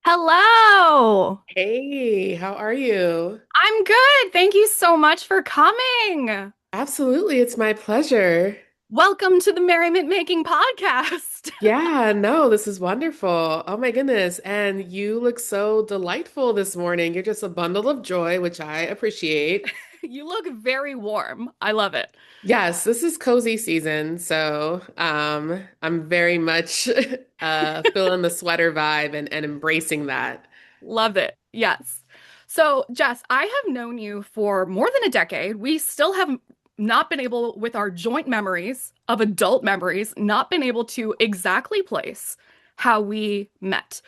Hello. Hey, how are you? I'm good. Thank you so much for coming. Absolutely, it's my pleasure. Welcome to the Merriment Making Podcast. Yeah, no, this is wonderful. Oh my goodness. And you look so delightful this morning. You're just a bundle of joy, which I appreciate. You look very warm. I love it. Yes, this is cozy season, so I'm very much feeling the sweater vibe and embracing that. Love it. Yes. So, Jess, I have known you for more than a decade. We still have not been able, with our joint memories of adult memories, not been able to exactly place how we met.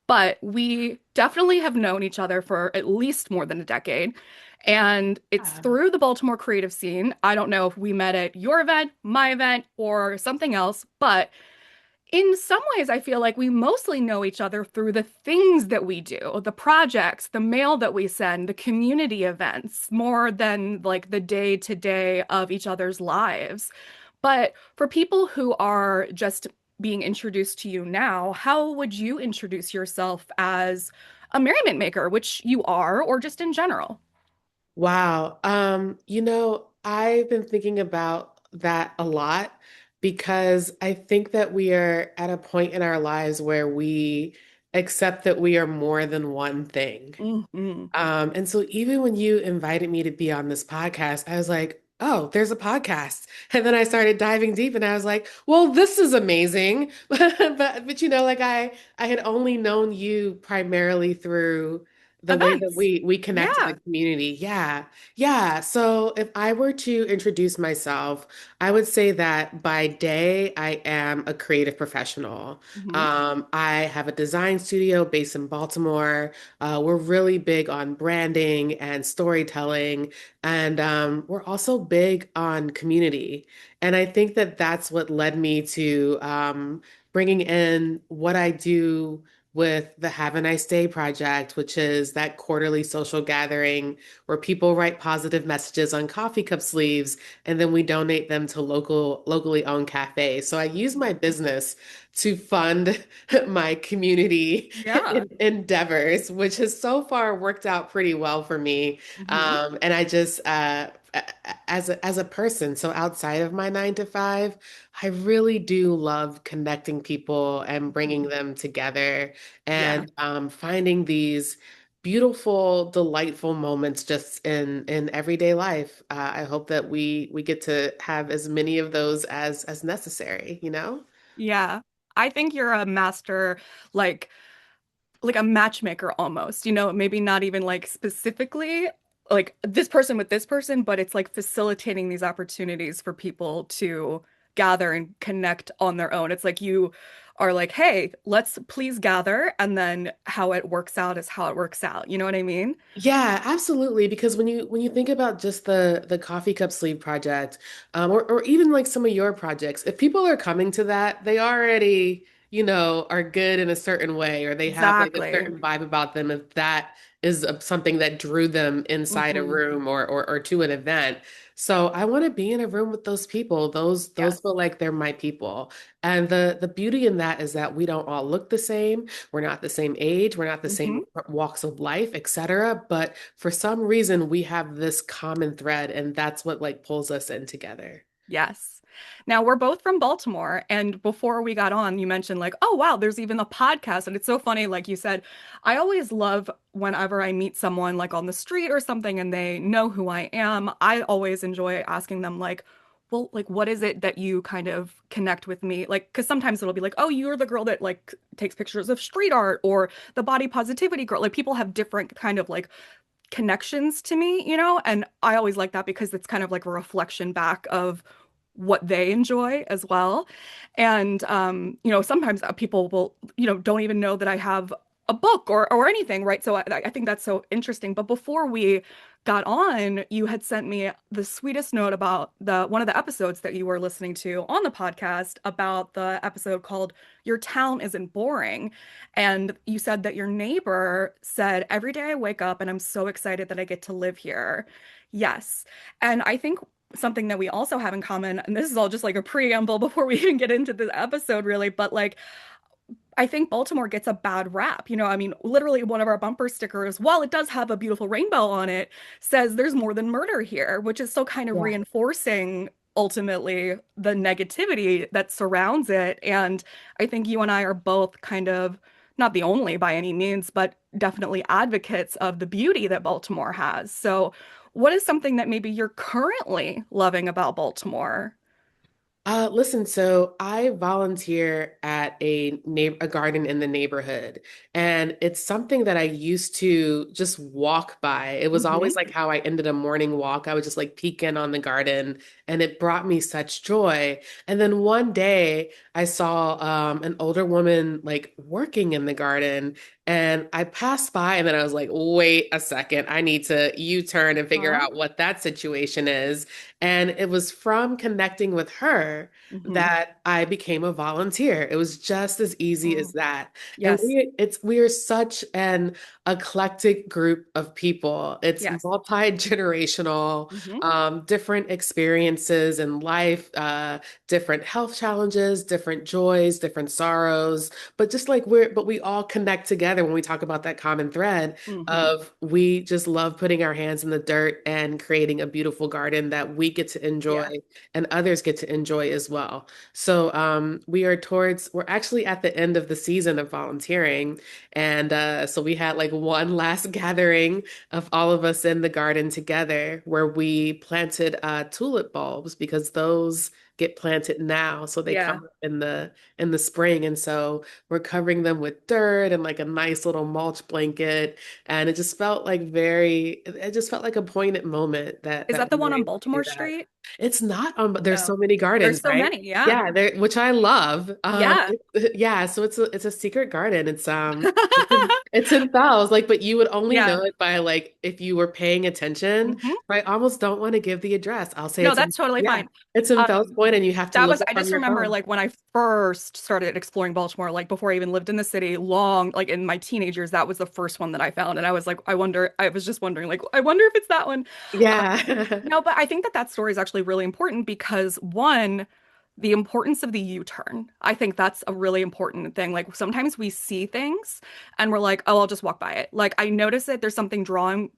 But we definitely have known each other for at least more than a decade. And it's Yeah. through the Baltimore creative scene. I don't know if we met at your event, my event, or something else, but in some ways, I feel like we mostly know each other through the things that we do, the projects, the mail that we send, the community events, more than like the day to day of each other's lives. But for people who are just being introduced to you now, how would you introduce yourself as a merriment maker, which you are, or just in general? Wow. I've been thinking about that a lot because I think that we are at a point in our lives where we accept that we are more than one thing. Mhm. And so even when you invited me to be on this podcast, I was like, oh, there's a podcast. And then I started diving deep and I was like, well, this is amazing. But like I had only known you primarily through the way that Events. we connect in the Yeah. community. Yeah. Yeah. So if I were to introduce myself, I would say that by day I am a creative professional. Hmm. I have a design studio based in Baltimore. We're really big on branding and storytelling, and we're also big on community. And I think that that's what led me to bringing in what I do with the Have a Nice Day project, which is that quarterly social gathering where people write positive messages on coffee cup sleeves, and then we donate them to locally owned cafes. So I use my business to fund my community Yeah. endeavors, which has so far worked out pretty well for me. Hmm. And I just, as a person, so outside of my 9 to 5, I really do love connecting people and bringing them together Yeah. and finding these beautiful, delightful moments just in everyday life. I hope that we get to have as many of those as necessary, you know? Yeah. I think you're a master, like like a matchmaker almost, maybe not even like specifically like this person with this person, but it's like facilitating these opportunities for people to gather and connect on their own. It's like you are like, hey, let's please gather, and then how it works out is how it works out. You know what I mean? Yeah, absolutely. Because when you think about just the coffee cup sleeve project, or even like some of your projects, if people are coming to that, they already, are good in a certain way, or they have like a Exactly. certain vibe about them. If that is something that drew them inside a Hmm. room or to an event. So I want to be in a room with those people. Those Yes. feel like they're my people. And the beauty in that is that we don't all look the same. We're not the same age, we're not the Hmm. same walks of life, etc. But for some reason, we have this common thread, and that's what like pulls us in together. Yes. Now we're both from Baltimore, and before we got on, you mentioned like, oh wow, there's even a podcast, and it's so funny. Like you said, I always love whenever I meet someone like on the street or something, and they know who I am. I always enjoy asking them like, well, like what is it that you kind of connect with me? Like, because sometimes it'll be like, oh, you're the girl that like takes pictures of street art, or the body positivity girl. Like people have different kind of like connections to me, and I always like that because it's kind of like a reflection back of what they enjoy as well. And sometimes people will, don't even know that I have a book or anything, right? So I think that's so interesting. But before we got on, you had sent me the sweetest note about the one of the episodes that you were listening to on the podcast about the episode called Your Town Isn't Boring. And you said that your neighbor said, every day I wake up and I'm so excited that I get to live here. Yes. And I think something that we also have in common, and this is all just like a preamble before we even get into the episode, really, but like I think Baltimore gets a bad rap. I mean, literally one of our bumper stickers, while it does have a beautiful rainbow on it, says there's more than murder here, which is still kind of Yeah. reinforcing ultimately the negativity that surrounds it. And I think you and I are both kind of not the only by any means, but definitely advocates of the beauty that Baltimore has. So, what is something that maybe you're currently loving about Baltimore? Listen, so I volunteer at a garden in the neighborhood, and it's something that I used to just walk by. It was Hmm. always like how I ended a morning walk. I would just like peek in on the garden, and it brought me such joy. And then one day I saw an older woman like working in the garden, and I passed by, and then I was like, wait a second, I need to U-turn and figure Huh? out what that situation is. And it was from connecting with her Hmm. that I became a volunteer. It was just as easy as Oh, that. And yes. we are such an eclectic group of people. It's Yes. multi-generational, Hmm. different experiences in life, different health challenges, different joys, different sorrows. But we all connect together when we talk about that common thread Hmm. of we just love putting our hands in the dirt and creating a beautiful garden that we get to enjoy Yeah. and others get to enjoy as well. So we're actually at the end of the season of volunteering. And so we had like one last gathering of all of us in the garden together where we planted tulip bulbs because those get planted now. So they come Yeah. up in the spring. And so we're covering them with dirt and like a nice little mulch blanket. And it just felt like a poignant moment Is that that the we were one on able to do Baltimore that. Street? It's not on, but there's so No. many There's gardens, so right? many. Yeah. Yeah, there, which I love. Yeah. Yeah, so it's a secret garden. It's in Fowles, like, but you would only Yeah. know it by like if you were paying attention. Hmm. I almost don't want to give the address. I'll say No, that's totally yeah, fine. it's in Fells Um, Point, and you have to that look was, it I from just your remember phone. like when I first started exploring Baltimore, like before I even lived in the city, long, like in my teenage years, that was the first one that I found. And I was like, I was just wondering, like, I wonder if it's that one. Yeah. No, but I think that that story is actually really important because one, the importance of the U-turn. I think that's a really important thing. Like sometimes we see things and we're like, oh, I'll just walk by it. Like I notice it, there's something drawing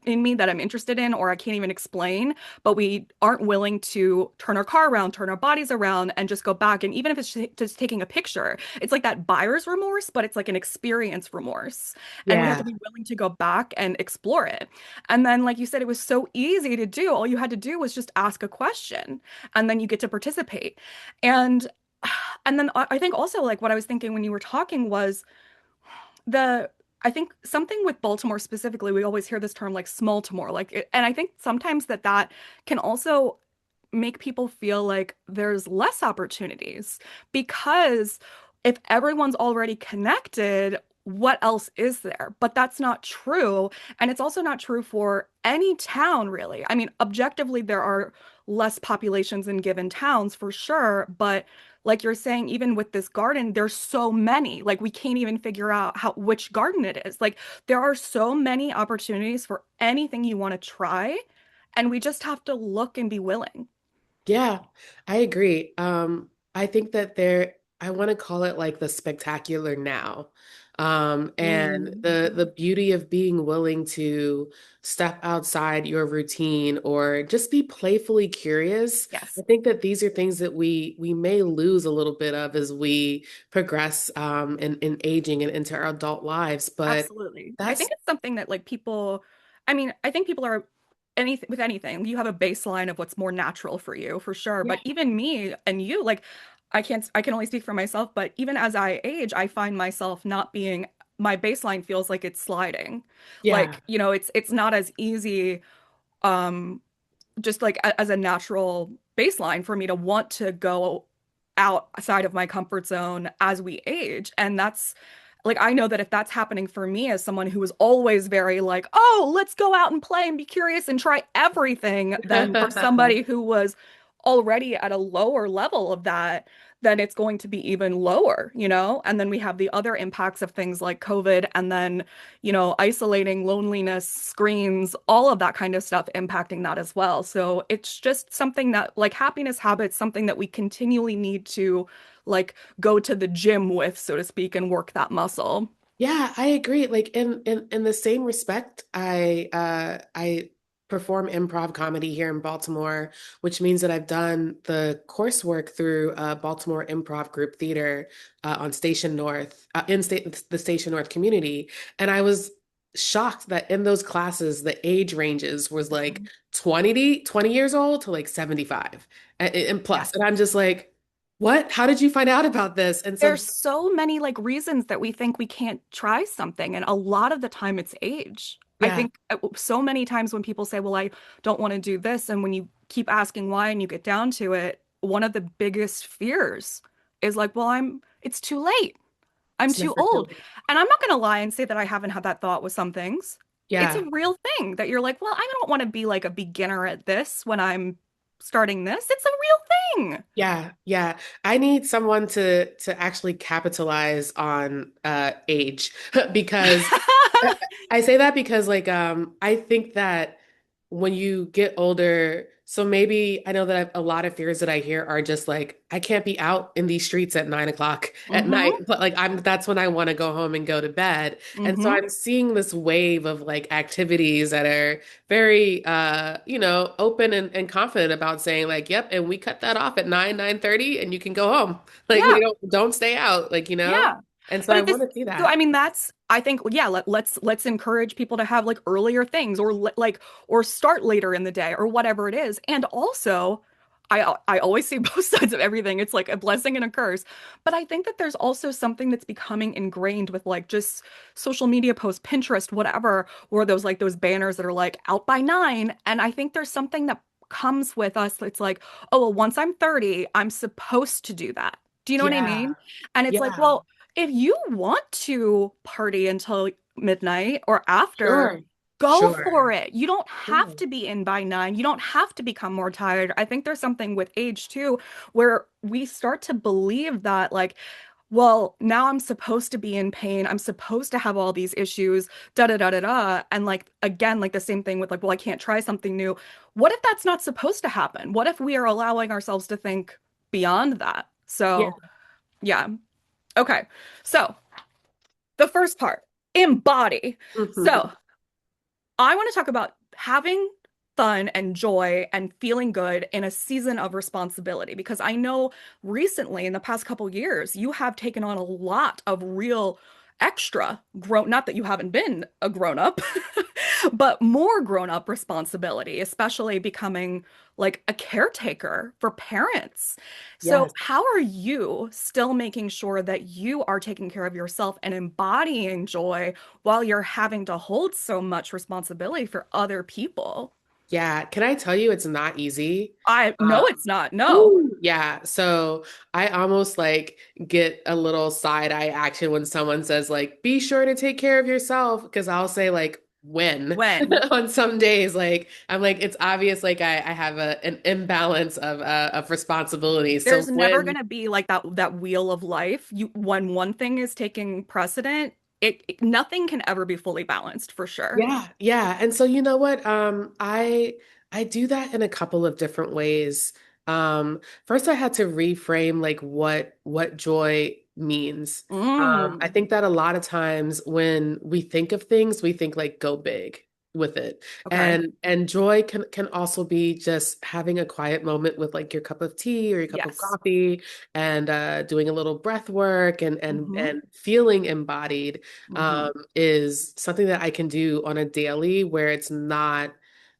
in me that I'm interested in or I can't even explain, but we aren't willing to turn our car around, turn our bodies around, and just go back. And even if it's just taking a picture, it's like that buyer's remorse, but it's like an experience remorse. And we have to Yeah. be willing to go back and explore it. And then, like you said, it was so easy to do. All you had to do was just ask a question, and then you get to participate. And and then I think also like what I was thinking when you were talking was the I think something with Baltimore specifically, we always hear this term like small-tomore, and I think sometimes that can also make people feel like there's less opportunities because if everyone's already connected, what else is there? But that's not true. And it's also not true for any town, really. I mean, objectively, there are less populations in given towns for sure. But like you're saying, even with this garden, there's so many. Like we can't even figure out which garden it is. Like there are so many opportunities for anything you want to try. And we just have to look and be willing. Yeah, I agree. I think that I want to call it like the spectacular now. And the Mm. beauty of being willing to step outside your routine or just be playfully curious. I Yes, think that these are things that we may lose a little bit of as we progress in aging and into our adult lives. But absolutely. I that's think it's something that like people, I mean, I think people are anything with anything, you have a baseline of what's more natural for you, for sure. yeah, But even me and you, like I can only speak for myself, but even as I age, I find myself not being my baseline feels like it's sliding. yeah. Like, it's not as easy um just like as a natural baseline for me to want to go outside of my comfort zone as we age. And that's like, I know that if that's happening for me as someone who was always very like, oh, let's go out and play and be curious and try everything, then for somebody who was already at a lower level of that, then it's going to be even lower, you know? And then we have the other impacts of things like COVID and then, isolating, loneliness, screens, all of that kind of stuff impacting that as well. So it's just something that, like, happiness habits, something that we continually need to, like, go to the gym with, so to speak, and work that muscle. Yeah, I agree. Like in the same respect, I perform improv comedy here in Baltimore, which means that I've done the coursework through Baltimore Improv Group Theater on Station North, the Station North community, and I was shocked that in those classes the age ranges was like 20 years old to like 75 and Yes. plus, and I'm just like, what? How did you find out about this? And so There's so many like reasons that we think we can't try something, and a lot of the time it's age. I yeah, think so many times when people say, "Well, I don't want to do this," and when you keep asking why and you get down to it, one of the biggest fears is like, "Well, it's too late. I'm it's too never too old." late. And I'm not going to lie and say that I haven't had that thought with some things. It's a Yeah. real thing that you're like, "Well, I don't want to be like a beginner at this when I'm starting this." It's a real thing. Yeah, yeah. I need someone to actually capitalize on age because I say that because like I think that when you get older, so maybe I know that a lot of fears that I hear are just like I can't be out in these streets at 9 o'clock at night, Mm-hmm. but like that's when I want to go home and go to bed. And so Mm-hmm. I'm seeing this wave of like activities that are very open and confident about saying like, yep, and we cut that off at 9:30 and you can go home. Like we Yeah. don't stay out, like, Yeah. And so But I at this, want to see so I that. mean, that's, I think, yeah, let's encourage people to have like earlier things or like, or start later in the day or whatever it is. And also, I always see both sides of everything. It's like a blessing and a curse. But I think that there's also something that's becoming ingrained with like just social media posts, Pinterest, whatever, or those banners that are like out by 9. And I think there's something that comes with us. It's like, oh, well, once I'm 30, I'm supposed to do that. Do you know what I Yeah. mean? And it's like, Yeah. well, if you want to party until midnight or after, Sure. go Sure. for it. You don't have Sure. to be in by 9. You don't have to become more tired. I think there's something with age too, where we start to believe that, like, well, now I'm supposed to be in pain. I'm supposed to have all these issues, da da da da da. And like, again, like the same thing with like, well, I can't try something new. What if that's not supposed to happen? What if we are allowing ourselves to think beyond that? Yeah. So, yeah. Okay. So, the first part, embody. So, I want to talk about having fun and joy and feeling good in a season of responsibility because I know recently in the past couple years you have taken on a lot of real extra grown, not that you haven't been a grown up, but more grown up responsibility, especially becoming like a caretaker for parents. So, Yes. how are you still making sure that you are taking care of yourself and embodying joy while you're having to hold so much responsibility for other people? Yeah. Can I tell you it's not easy? I no, Um, it's not. No. Ooh, yeah. So I almost like get a little side eye action when someone says like, be sure to take care of yourself. Because I'll say like when When? on some days, like I'm like, it's obvious like I have an imbalance of responsibility. So There's never when going to be like that wheel of life. You when one thing is taking precedent, nothing can ever be fully balanced for sure. yeah, yeah. And so you know what? I do that in a couple of different ways. First I had to reframe like what joy means. I Mm. think that a lot of times when we think of things, we think like go big with it. Okay. And joy can also be just having a quiet moment with like your cup of tea or your cup of Yes. coffee and doing a little breath work Hmm. and feeling embodied Hmm. is something that I can do on a daily where it's not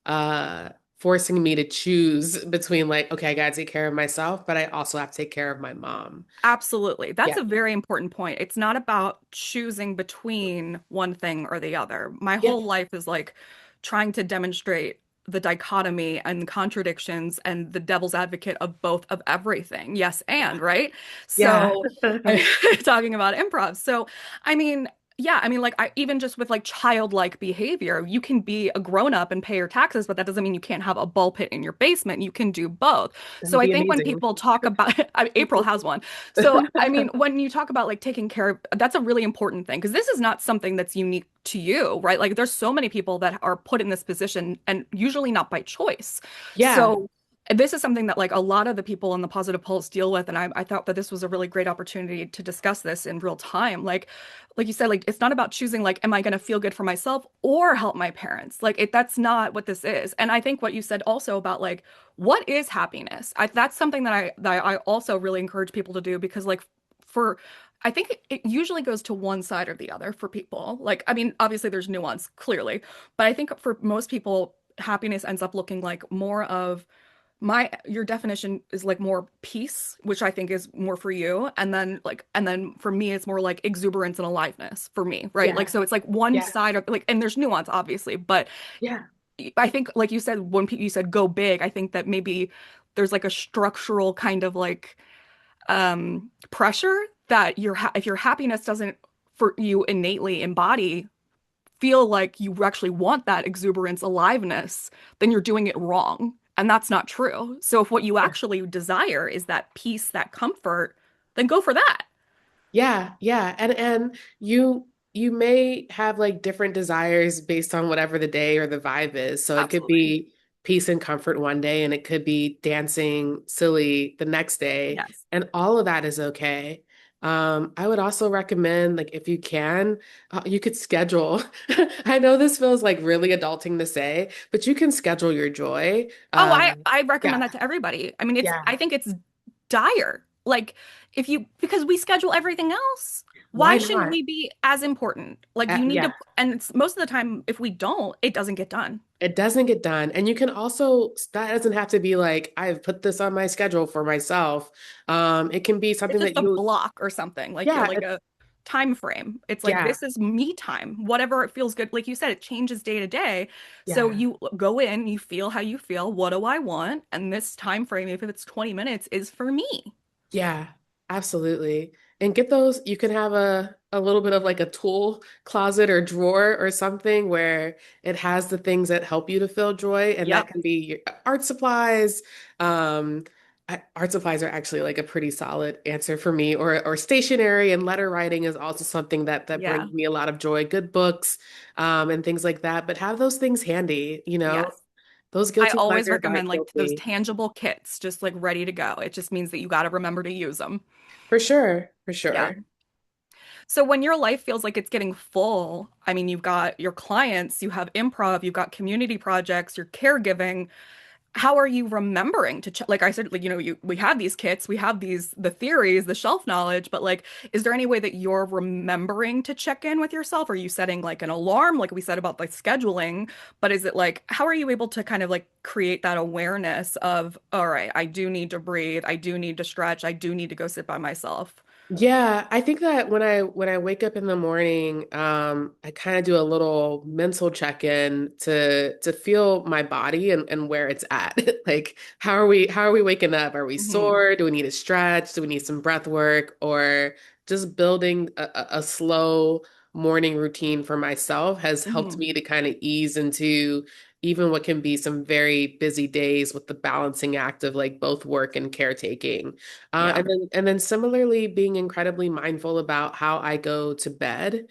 uh, forcing me to choose between like, okay, I gotta take care of myself, but I also have to take care of my mom. Absolutely. That's Yeah. a very important point. It's not about choosing between one thing or the other. My Yeah. whole life is like trying to demonstrate the dichotomy and contradictions and the devil's advocate of both of everything. Yes, and right. Yeah. So, talking about improv. So, I mean, yeah, I mean, like, even just with like childlike behavior, you can be a grown up and pay your taxes, but that doesn't mean you can't have a ball pit in your basement. You can do both. That'd So I be think when amazing. people talk about, April has one. So, I mean, when you talk about like taking care of, that's a really important thing because this is not something that's unique to you, right? Like, there's so many people that are put in this position and usually not by choice. Yeah. So, this is something that like a lot of the people in the Positive Pulse deal with, and I thought that this was a really great opportunity to discuss this in real time. Like you said, like it's not about choosing like, am I going to feel good for myself or help my parents? Like that's not what this is. And I think what you said also about like, what is happiness? That's something that I also really encourage people to do because like for I think it usually goes to one side or the other for people. Like, I mean, obviously there's nuance, clearly, but I think for most people, happiness ends up looking like more of my your definition is like more peace, which I think is more for you, and then for me it's more like exuberance and aliveness for me, right? Like Yeah. so it's like one Yeah. side of like, and there's nuance obviously, but Yeah. I think like you said when you said go big, I think that maybe there's like a structural kind of like pressure that if your happiness doesn't for you innately embody feel like you actually want that exuberance, aliveness, then you're doing it wrong. And that's not true. So if what you actually desire is that peace, that comfort, then go for that. Yeah, yeah. And you may have like different desires based on whatever the day or the vibe is. So it could Absolutely. be peace and comfort one day and it could be dancing silly the next day. Yes. And all of that is okay. I would also recommend like if you can, you could schedule. I know this feels like really adulting to say, but you can schedule your joy. Oh, I recommend Yeah, that to everybody. I mean, yeah. I think it's dire. Like if you because we schedule everything else, why Why shouldn't not? we be as important? Like you need Yeah. to, and it's most of the time if we don't, it doesn't get done. It doesn't get done. And you can also, that doesn't have to be like, I've put this on my schedule for myself. It can be It's something just that a you, block or something, yeah, like a time frame. It's like yeah, this is me time. Whatever it feels good. Like you said, it changes day to day. So yeah. you go in, you feel how you feel. What do I want? And this time frame, if it's 20 minutes, is for me. Yeah, absolutely. And get those, you can have a little bit of like a tool closet or drawer or something where it has the things that help you to feel joy. And that Yep. can be your art supplies. Um, Art supplies are actually like a pretty solid answer for me, or stationery and letter writing is also something that Yeah. brings me a lot of joy. Good books, and things like that. But have those things handy, you know, Yes. those I guilty always pleasures aren't recommend like those guilty. tangible kits, just like ready to go. It just means that you got to remember to use them. For sure, for Yeah. sure. So when your life feels like it's getting full, I mean, you've got your clients, you have improv, you've got community projects, your caregiving. How are you remembering to check? Like I said, like, we have these kits, we have the theories, the shelf knowledge, but like, is there any way that you're remembering to check in with yourself? Are you setting like an alarm, like we said about like scheduling? But is it like, how are you able to kind of like create that awareness of, all right, I do need to breathe, I do need to stretch, I do need to go sit by myself? Yeah, I think that when I wake up in the morning, I kind of do a little mental check-in to feel my body and where it's at. Like, how are we waking up? Are we Hmm. sore? Do we need a stretch? Do we need some breath work? Or just building a slow morning routine for myself has helped Hmm. me to kind of ease into even what can be some very busy days with the balancing act of like both work and caretaking. Yeah. And then similarly being incredibly mindful about how I go to bed.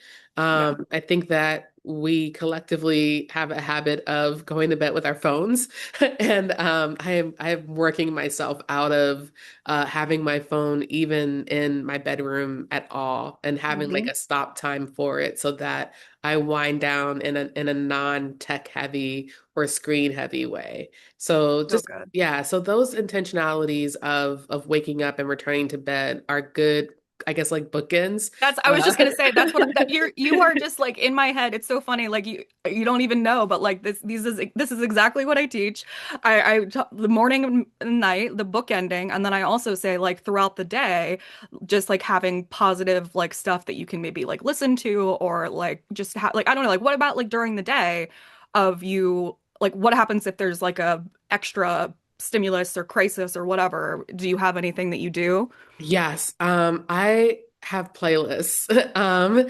Yeah. I think that we collectively have a habit of going to bed with our phones, and I am working myself out of having my phone even in my bedroom at all, and having like Hmm. a stop time for it so that I wind down in a non-tech heavy or screen heavy way. So So just good. yeah, so those intentionalities of waking up and returning to bed are good, I guess like bookends. I was just Uh, gonna say that's what that you are just like in my head. It's so funny. Like you don't even know, but like this is exactly what I teach. The morning and night, the book ending, and then I also say like throughout the day, just like having positive like stuff that you can maybe like listen to or like just like I don't know, like what about like during the day of you like what happens if there's like a extra stimulus or crisis or whatever? Do you have anything that you do? yes, I have playlists.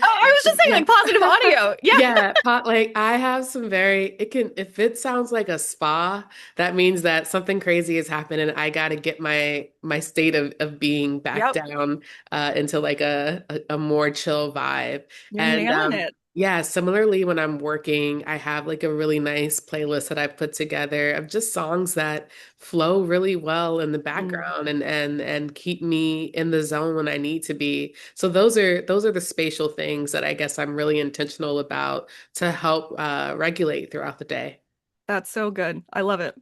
Oh, I was just saying Yeah. like positive audio. Yeah. Yeah, like I have some very, it can, if it sounds like a spa, that means that something crazy has happened and I got to get my state of being back Yep. down into like a more chill vibe. You're And nailing it. yeah, similarly when I'm working, I have like a really nice playlist that I put together of just songs that flow really well in the Mm, background and keep me in the zone when I need to be. So those are the spatial things that I guess I'm really intentional about to help regulate throughout the day. that's so good. I love it.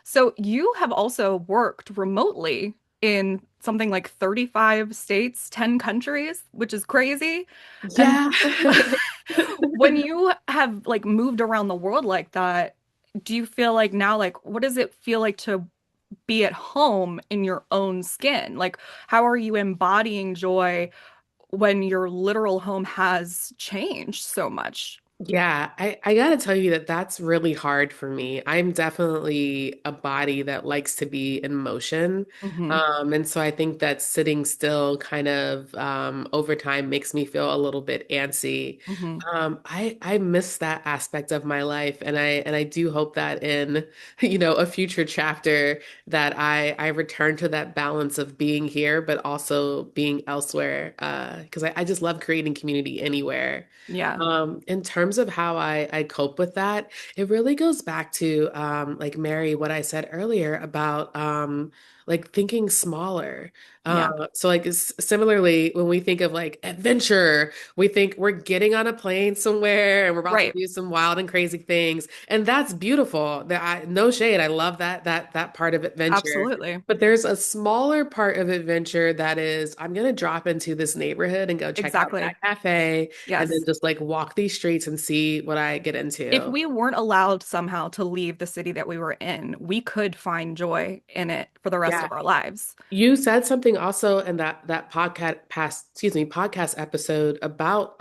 So you have also worked remotely in something like 35 states, 10 countries, which is crazy. And Yeah. when you have like moved around the world like that, do you feel like now, like, what does it feel like to be at home in your own skin? Like, how are you embodying joy when your literal home has changed so much? Yeah, I gotta tell you that that's really hard for me. I'm definitely a body that likes to be in motion. Hmm. And so I think that sitting still kind of over time makes me feel a little bit antsy. Hmm. I miss that aspect of my life, and I do hope that in, a future chapter that I return to that balance of being here, but also being elsewhere. Because I just love creating community anywhere. Yeah. In terms of how I cope with that, it really goes back to like Mary, what I said earlier about like thinking smaller. Yeah. So like similarly, when we think of like adventure, we think we're getting on a plane somewhere and we're about to Right. do some wild and crazy things, and that's beautiful. No shade, I love that part of adventure. Absolutely. But there's a smaller part of adventure that is, I'm gonna drop into this neighborhood and go check out Exactly. that cafe and then Yes. just like walk these streets and see what I get If into. we weren't allowed somehow to leave the city that we were in, we could find joy in it for the rest Yeah. of our lives. You said something also in that podcast episode about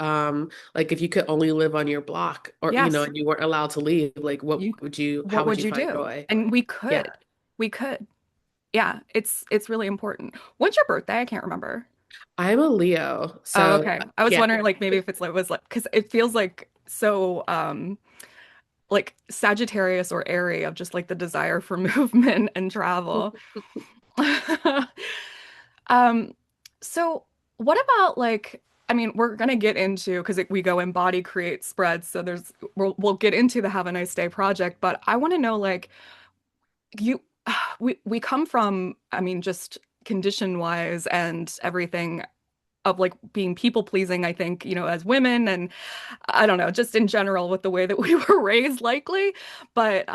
like if you could only live on your block or Yes. and you weren't allowed to leave, like You, how what would would you you find do? joy? And we Yeah. could. We could. Yeah, it's really important. When's your birthday? I can't remember. I'm a Leo. Oh, So okay. I was yeah. wondering like maybe if it's like was like because it feels like so like Sagittarius or airy of just like the desire for movement and travel. Um, so what about like, I mean, we're gonna get into because we go embody, create, spread. So we'll get into the Have a Nice Day project, but I want to know like you, we come from, I mean, just condition wise and everything of like being people pleasing, I think, as women and I don't know, just in general with the way that we were raised likely. But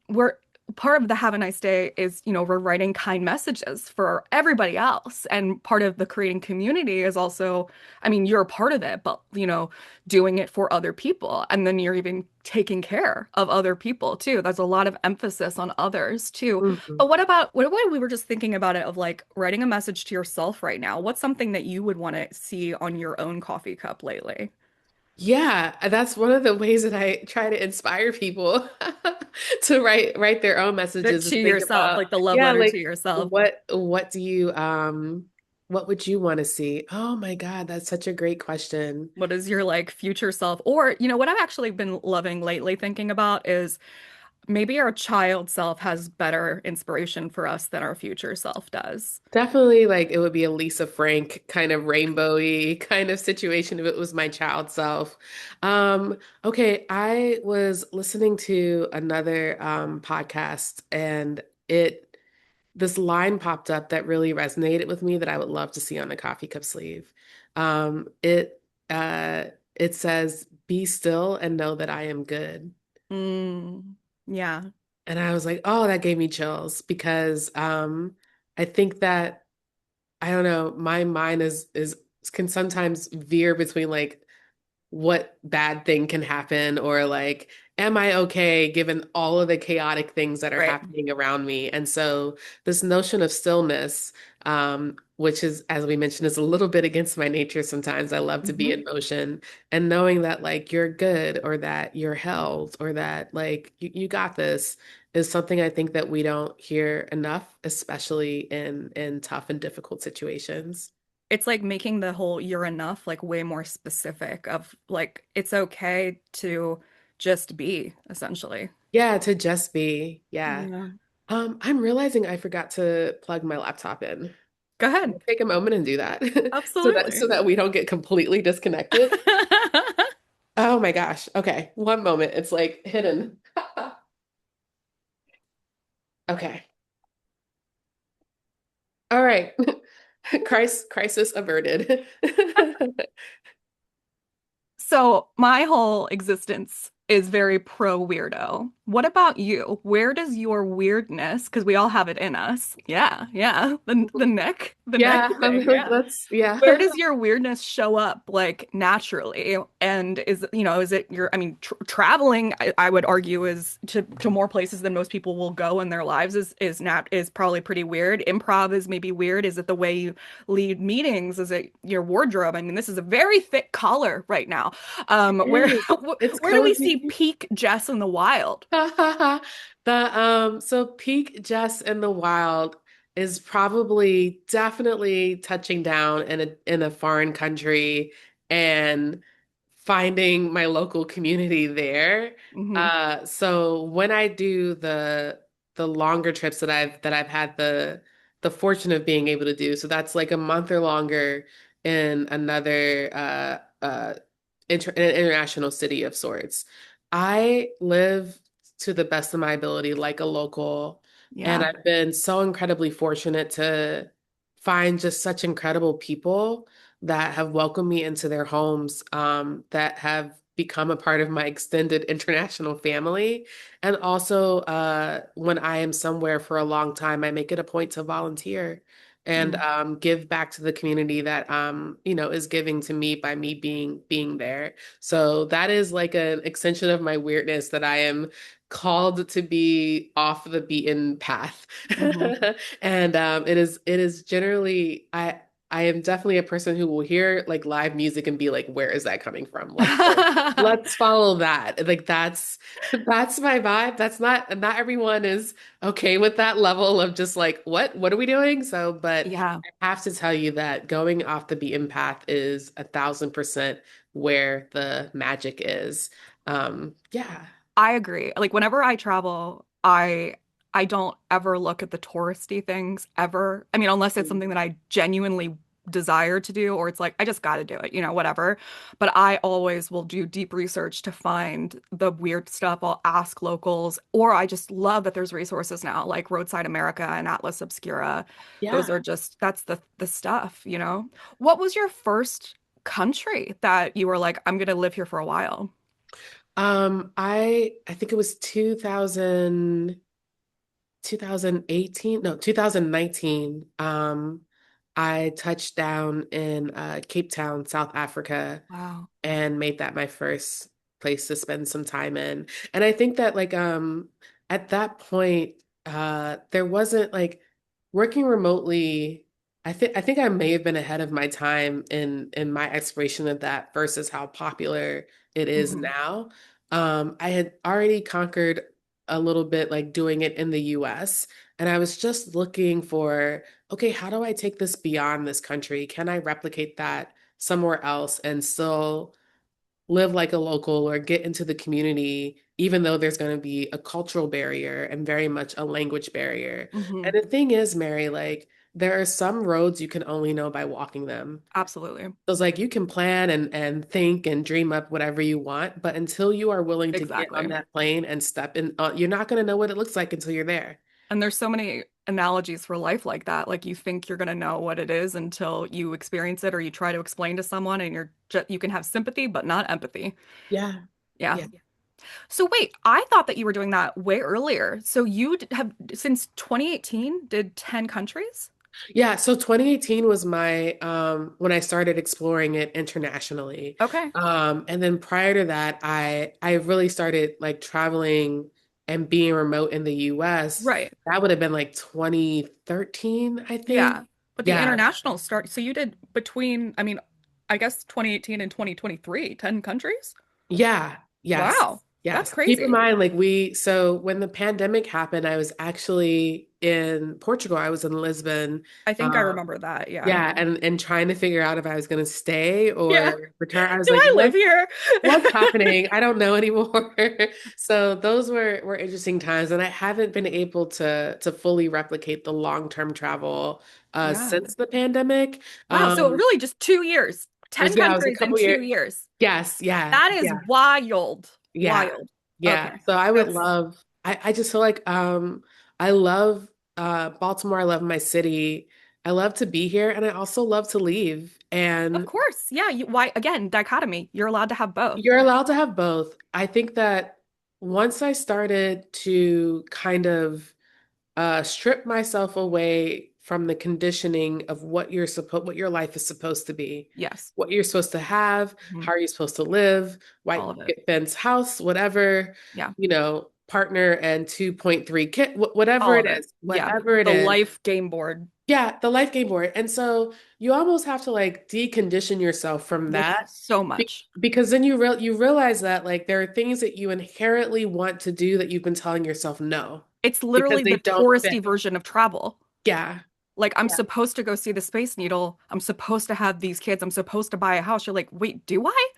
we're part of the Have a Nice Day is, we're writing kind messages for everybody else. And part of the creating community is also, I mean, you're a part of it, but doing it for other people. And then you're even taking care of other people too. There's a lot of emphasis on others too. Mhm. But what we were just thinking about it of like writing a message to yourself right now? What's something that you would want to see on your own coffee cup lately? Yeah, that's one of the ways that I try to inspire people to write their own messages is To think yourself, about, like the love yeah, letter to like yourself. what do you what would you want to see? Oh my God, that's such a great question. What is your like future self? Or, what I've actually been loving lately thinking about is maybe our child self has better inspiration for us than our future self does. Definitely like it would be a Lisa Frank kind of rainbowy kind of situation if it was my child self. Okay, I was listening to another podcast and it this line popped up that really resonated with me that I would love to see on a coffee cup sleeve. It uh it says, "Be still and know that I am good." Yeah, And I was like, "Oh, that gave me chills," because I think that I don't know, my mind is can sometimes veer between like what bad thing can happen or like am I okay given all of the chaotic things that are right. happening around me. And so this notion of stillness, which is, as we mentioned, is a little bit against my nature sometimes. I love to be Hmm. in motion, and knowing that like you're good or that you're held or that like you got this is something I think that we don't hear enough, especially in tough and difficult situations. it's like making the whole "you're enough" like way more specific of like it's okay to just be, essentially. Yeah, to just be. Yeah. Yeah. I'm realizing I forgot to plug my laptop in. Go Can I ahead. take a moment and do that so Absolutely. that we don't get completely disconnected? Oh my gosh. Okay. One moment. It's like hidden. Okay. All right. Crisis averted. So my whole existence is very pro weirdo. What about you? Where does your weirdness, because we all have it in us. Yeah, yeah. The neck Yeah, thing. like Yeah. let's yeah. Where does your weirdness show up like naturally? And is it your, I mean, traveling, I would argue is to more places than most people will go in their lives is probably pretty weird. Improv is maybe weird. Is it the way you lead meetings? Is it your wardrobe? I mean, this is a very thick collar right now. Where It is. It's where do we see cozy. peak Jess in the wild? So peak Jess in the Wild is probably definitely touching down in a foreign country and finding my local community there. Hmm. So when I do the longer trips that I've had the fortune of being able to do, so that's like a month or longer in another an international city of sorts. I live to the best of my ability like a local, and Yeah. I've been so incredibly fortunate to find just such incredible people that have welcomed me into their homes, that have become a part of my extended international family. And also, when I am somewhere for a long time, I make it a point to volunteer and Mm. give back to the community that is giving to me by me being there. So that is like an extension of my weirdness that I am called to be off the beaten path. Hmm. And it is generally I am definitely a person who will hear like live music and be like, where is that coming from? Let's follow that. Like that's my vibe. That's not everyone is okay with that level of just like, what are we doing? So, but Yeah. I have to tell you that going off the beaten path is 1,000% where the magic is. Yeah. I agree. Like whenever I travel, I don't ever look at the touristy things ever. I mean, unless it's something that I genuinely desire to do or it's like I just got to do it, whatever. But I always will do deep research to find the weird stuff. I'll ask locals, or I just love that there's resources now like Roadside America and Atlas Obscura. Those Yeah. are just that's the stuff. What was your first country that you were like, I'm gonna live here for a while? I think it was 2018, no, 2019. I touched down in Cape Town, South Africa, Wow. and made that my first place to spend some time in. And I think that like at that point there wasn't like working remotely. I think I may have been ahead of my time in my exploration of that versus how popular it is Hmm. now. I had already conquered a little bit like doing it in the US, and I was just looking for, okay, how do I take this beyond this country? Can I replicate that somewhere else and still live like a local or get into the community, even though there's going to be a cultural barrier and very much a language barrier. Hmm. And the thing is, Mary, like there are some roads you can only know by walking them. Absolutely. So it's like you can plan and think and dream up whatever you want, but until you are willing to get on Exactly. that plane and step in, you're not going to know what it looks like until you're there. And there's so many analogies for life like that. Like you think you're going to know what it is until you experience it or you try to explain to someone and you can have sympathy but not empathy. Yeah. Yeah. Yeah. So wait, I thought that you were doing that way earlier. So you have since 2018 did 10 countries? Yeah, so 2018 was my when I started exploring it internationally. Okay. And then prior to that, I really started like traveling and being remote in the US. Right. That would have been like 2013, I think. Yeah. But the Yeah. international start, so you did between, I mean, I guess 2018 and 2023, 10 countries? Yeah. Yes. Wow. That's Yes. Keep in crazy. mind, so when the pandemic happened, I was actually in Portugal. I was in Lisbon. I think I Um, remember that. Yeah. yeah, and trying to figure out if I was going to stay Yeah. or return. I was Do like, I live here? what's happening? I don't know anymore. So those were interesting times, and I haven't been able to fully replicate the long-term travel Yeah. since the pandemic. Wow. So Um, really just 2 years, it was 10 yeah, it was a countries in couple two years. years. Yes, yeah, That is yeah. wild. Yeah. Wild. Yeah. Okay. So I would That's, love I just feel like I love Baltimore. I love my city. I love to be here and I also love to leave. of And course. Yeah. Why, again, dichotomy. You're allowed to have both. you're allowed to have both. I think that once I started to kind of strip myself away from the conditioning of what your life is supposed to be, Yes. what you're supposed to have, Mhm. how are you supposed to live, white All of it. picket fence house, whatever, Yeah. partner and 2.3 kid, All of it. Yeah. whatever it The is. life game board. Yeah, the life game board. And so you almost have to like decondition yourself from Yes. that So much. because then you realize that like there are things that you inherently want to do that you've been telling yourself no It's because literally they the don't touristy fit. version of travel. Yeah. Like, I'm Yeah. supposed to go see the Space Needle. I'm supposed to have these kids. I'm supposed to buy a house. You're like, wait, do I?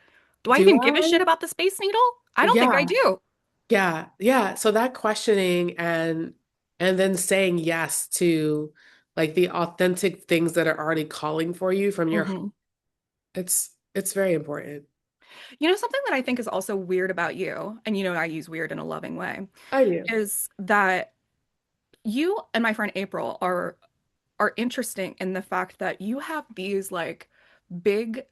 Do I Do even give a I? shit about the Space Needle? I don't think I Yeah. do. Yeah. Yeah. So that questioning and then saying yes to like the authentic things that are already calling for you from your Hmm. it's very important. Something that I think is also weird about you, and I use weird in a loving way, I do. is that you and my friend April are interesting in the fact that you have these like big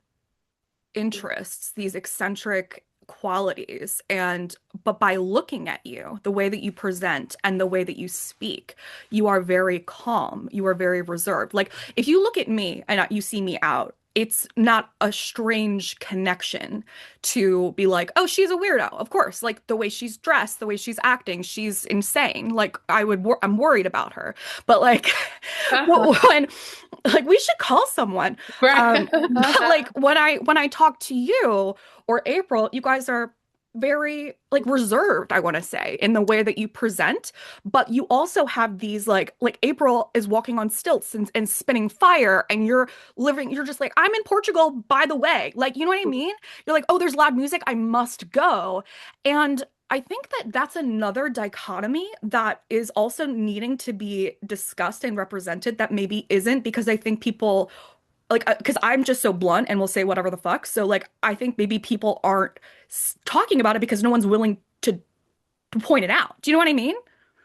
interests, these eccentric qualities, and but by looking at you, the way that you present and the way that you speak, you are very calm, you are very reserved. Like if you look at me and you see me out, it's not a strange connection to be like, oh, she's a weirdo. Of course, like the way she's dressed, the way she's acting, she's insane. Like I'm worried about her. But like when like we should call someone. Right. But like when I talk to you or April, you guys are very like reserved, I want to say, in the way that you present. But you also have these like April is walking on stilts and spinning fire, and you're just like, I'm in Portugal, by the way. Like, you know what I mean? You're like, oh, there's loud music, I must go. And I think that that's another dichotomy that is also needing to be discussed and represented that maybe isn't, because I think people like because I'm just so blunt and will say whatever the fuck. So like I think maybe people aren't talking about it because no one's willing to point it out. Do you know what I mean?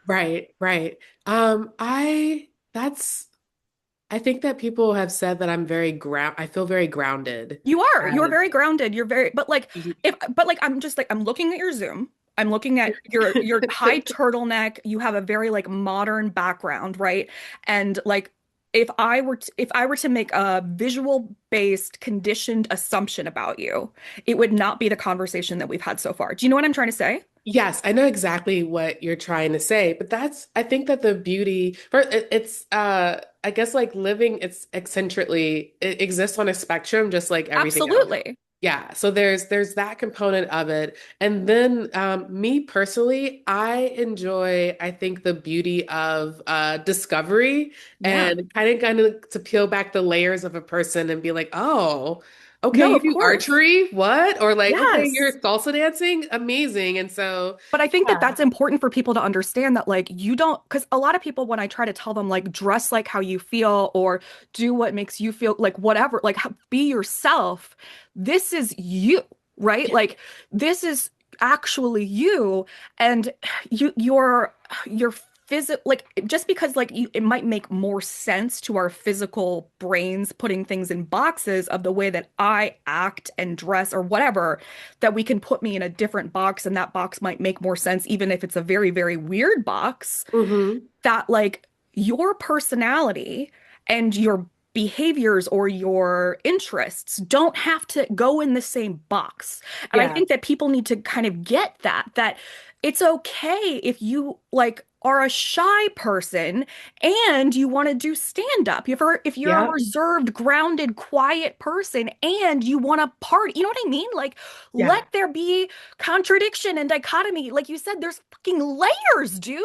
Right, right. I that's I think that people have said that I feel very grounded. You are. You're And very grounded. You're very, but like if but like I'm just like I'm looking at your Zoom. I'm looking at your high turtleneck. You have a very like modern background, right? And like if I were to make a visual based conditioned assumption about you, it would not be the conversation that we've had so far. Do you know what I'm trying to say? Yes, I know exactly what you're trying to say, but I think that the beauty for it's I guess like living it's eccentrically it exists on a spectrum just like everything else. Absolutely. Yeah, so there's that component of it. And then me personally, I think the beauty of discovery Yeah. and kind of to peel back the layers of a person and be like, "Oh, okay, No, you of do course. archery? What?" Or like, "Okay, you're Yes. salsa dancing? Amazing." And so But I think that yeah. that's important for people to understand that, like, you don't, because a lot of people, when I try to tell them, like, dress like how you feel or do what makes you feel like whatever, like, be yourself, this is you, right? Like, this is actually you. And your physical, like, just because, like, it might make more sense to our physical brains putting things in boxes of the way that I act and dress or whatever, that we can put me in a different box and that box might make more sense even if it's a very, very weird box, Hmm. that like your personality and your behaviors or your interests don't have to go in the same box. And I Yeah. think that people need to kind of get that it's okay if you like are a shy person and you want to do stand up, if you're a Yeah. reserved, grounded, quiet person and you want to party, you know what I mean? Like, let Yeah. there be contradiction and dichotomy. Like you said, there's fucking layers, dude.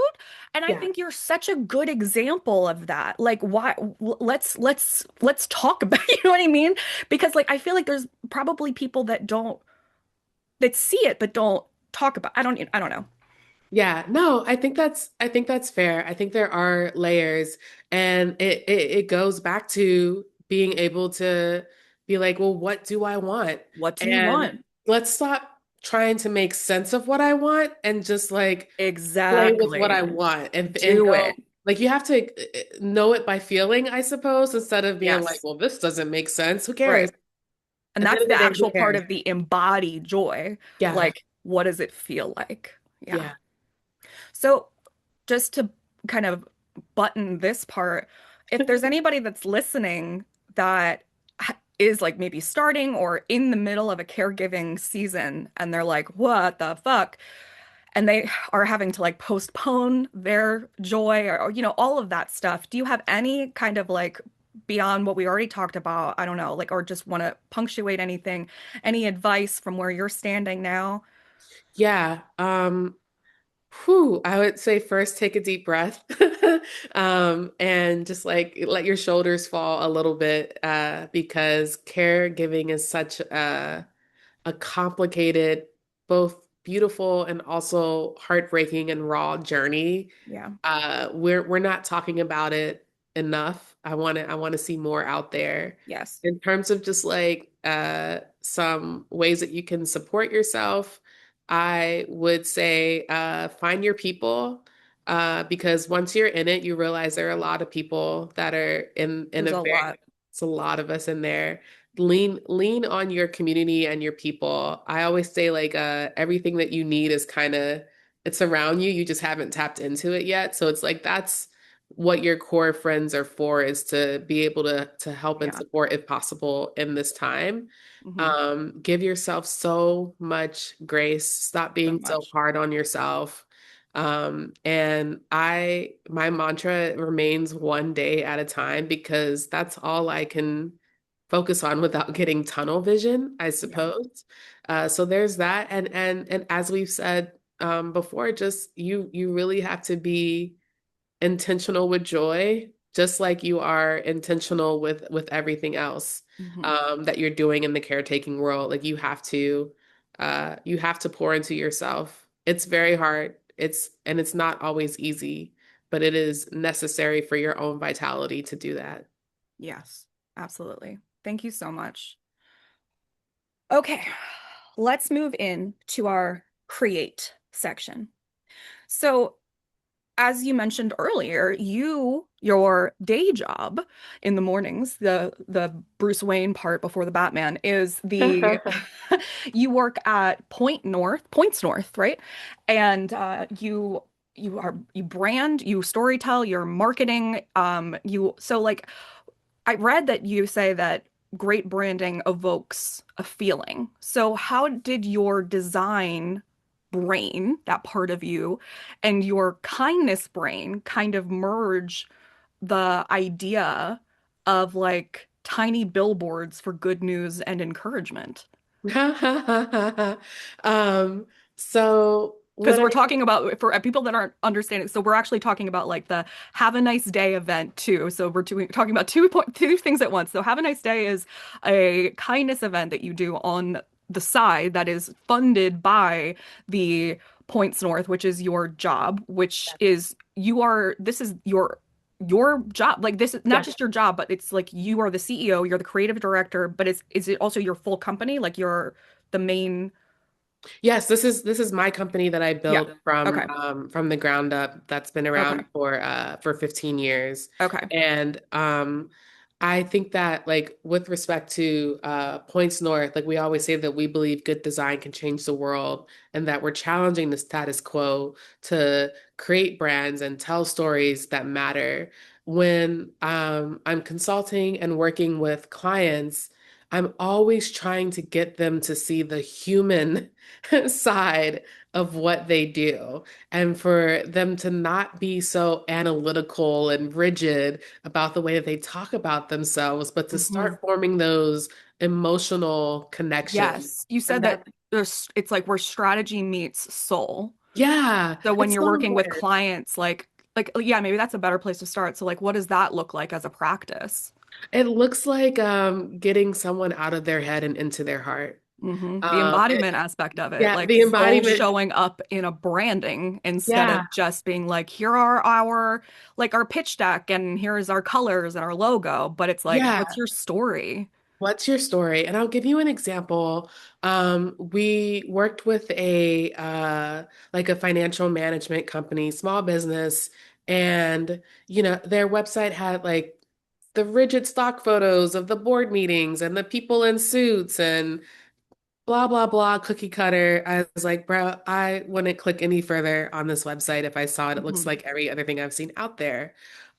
And I Yeah. think you're such a good example of that. Like, why? Let's talk about, you know what I mean? Because like I feel like there's probably people that see it but don't talk about. I don't know. Yeah, no, I think that's fair. I think there are layers, and it goes back to being able to be like, well, what do I want? What do you And want? let's stop trying to make sense of what I want and just like play with what I Exactly. want and Do go it. like you have to know it by feeling, I suppose, instead of being like, Yes. well, this doesn't make sense. Who cares? Right. And At the end that's of the the day, who actual part cares? of the embodied joy. Yeah. Like, what does it feel like? Yeah. Yeah. So, just to kind of button this part, if there's anybody that's listening that is like maybe starting or in the middle of a caregiving season and they're like, what the fuck? And they are having to like postpone their joy or all of that stuff. Do you have any kind of like beyond what we already talked about? I don't know, like, or just want to punctuate anything, any advice from where you're standing now? Yeah. I would say first take a deep breath, and just like let your shoulders fall a little bit, because caregiving is such a complicated, both beautiful and also heartbreaking and raw journey. Yeah. We're not talking about it enough. I want to see more out there Yes. in terms of just like some ways that you can support yourself. I would say find your people, because once you're in it, you realize there are a lot of people that are in There's a a very, lot. it's a lot of us in there. Lean on your community and your people. I always say like everything that you need is kind of, it's around you. You just haven't tapped into it yet. So it's like that's what your core friends are for, is to be able to help and Yeah. support if possible in this time. Hmm. Give yourself so much grace. Stop So being so much. hard on yourself. And my mantra remains one day at a time, because that's all I can focus on without getting tunnel vision, I Yeah. suppose. So there's that. And as we've said before, just you really have to be intentional with joy, just like you are intentional with everything else Hmm. that you're doing in the caretaking world. Like you have to pour into yourself. It's very hard. It's not always easy, but it is necessary for your own vitality to do that. Yes. Absolutely. Thank you so much. Okay. Let's move in to our create section. So, as you mentioned earlier, your day job in the mornings, the Bruce Wayne part before the Batman is the you work at Points North, right? And you brand, you storytell, you're marketing, you so like I read that you say that great branding evokes a feeling. So, how did your design brain, that part of you, and your kindness brain kind of merge the idea of like tiny billboards for good news and encouragement? Um, so Because what we're I talking about for people that aren't understanding, so we're actually talking about like the Have a Nice Day event too. So talking about two things at once. So Have a Nice Day is a kindness event that you do on the side that is funded by the Points North, which is your job, which is this is your job. Like this is not Yeah. just your job, but it's like you are the CEO, you're the creative director, but is it also your full company? Like you're the main. Yes, this is my company that I Yeah. built Okay. from the ground up, that's been Okay. around for 15 years. Okay. And I think that like with respect to Points North, like we always say that we believe good design can change the world, and that we're challenging the status quo to create brands and tell stories that matter. When I'm consulting and working with clients, I'm always trying to get them to see the human side of what they do and for them to not be so analytical and rigid about the way that they talk about themselves, but to Hmm. start forming those emotional connections. Yes. You And said that that, it's like where strategy meets soul. yeah, So when it's you're so working with important. clients, yeah, maybe that's a better place to start. So like what does that look like as a practice? It looks like getting someone out of their head and into their heart. The embodiment It, aspect of it, yeah, like the soul embodiment. showing up in a branding instead Yeah, of just being like, here are our like our pitch deck and here's our colors and our logo. But it's like, what's yeah. your story? What's your story? And I'll give you an example. We worked with a like a financial management company, small business, and their website had like the rigid stock photos of the board meetings and the people in suits and blah blah blah cookie cutter. I was like, bro, I wouldn't click any further on this website if I saw it. It looks Mhm. like every other thing I've seen out there.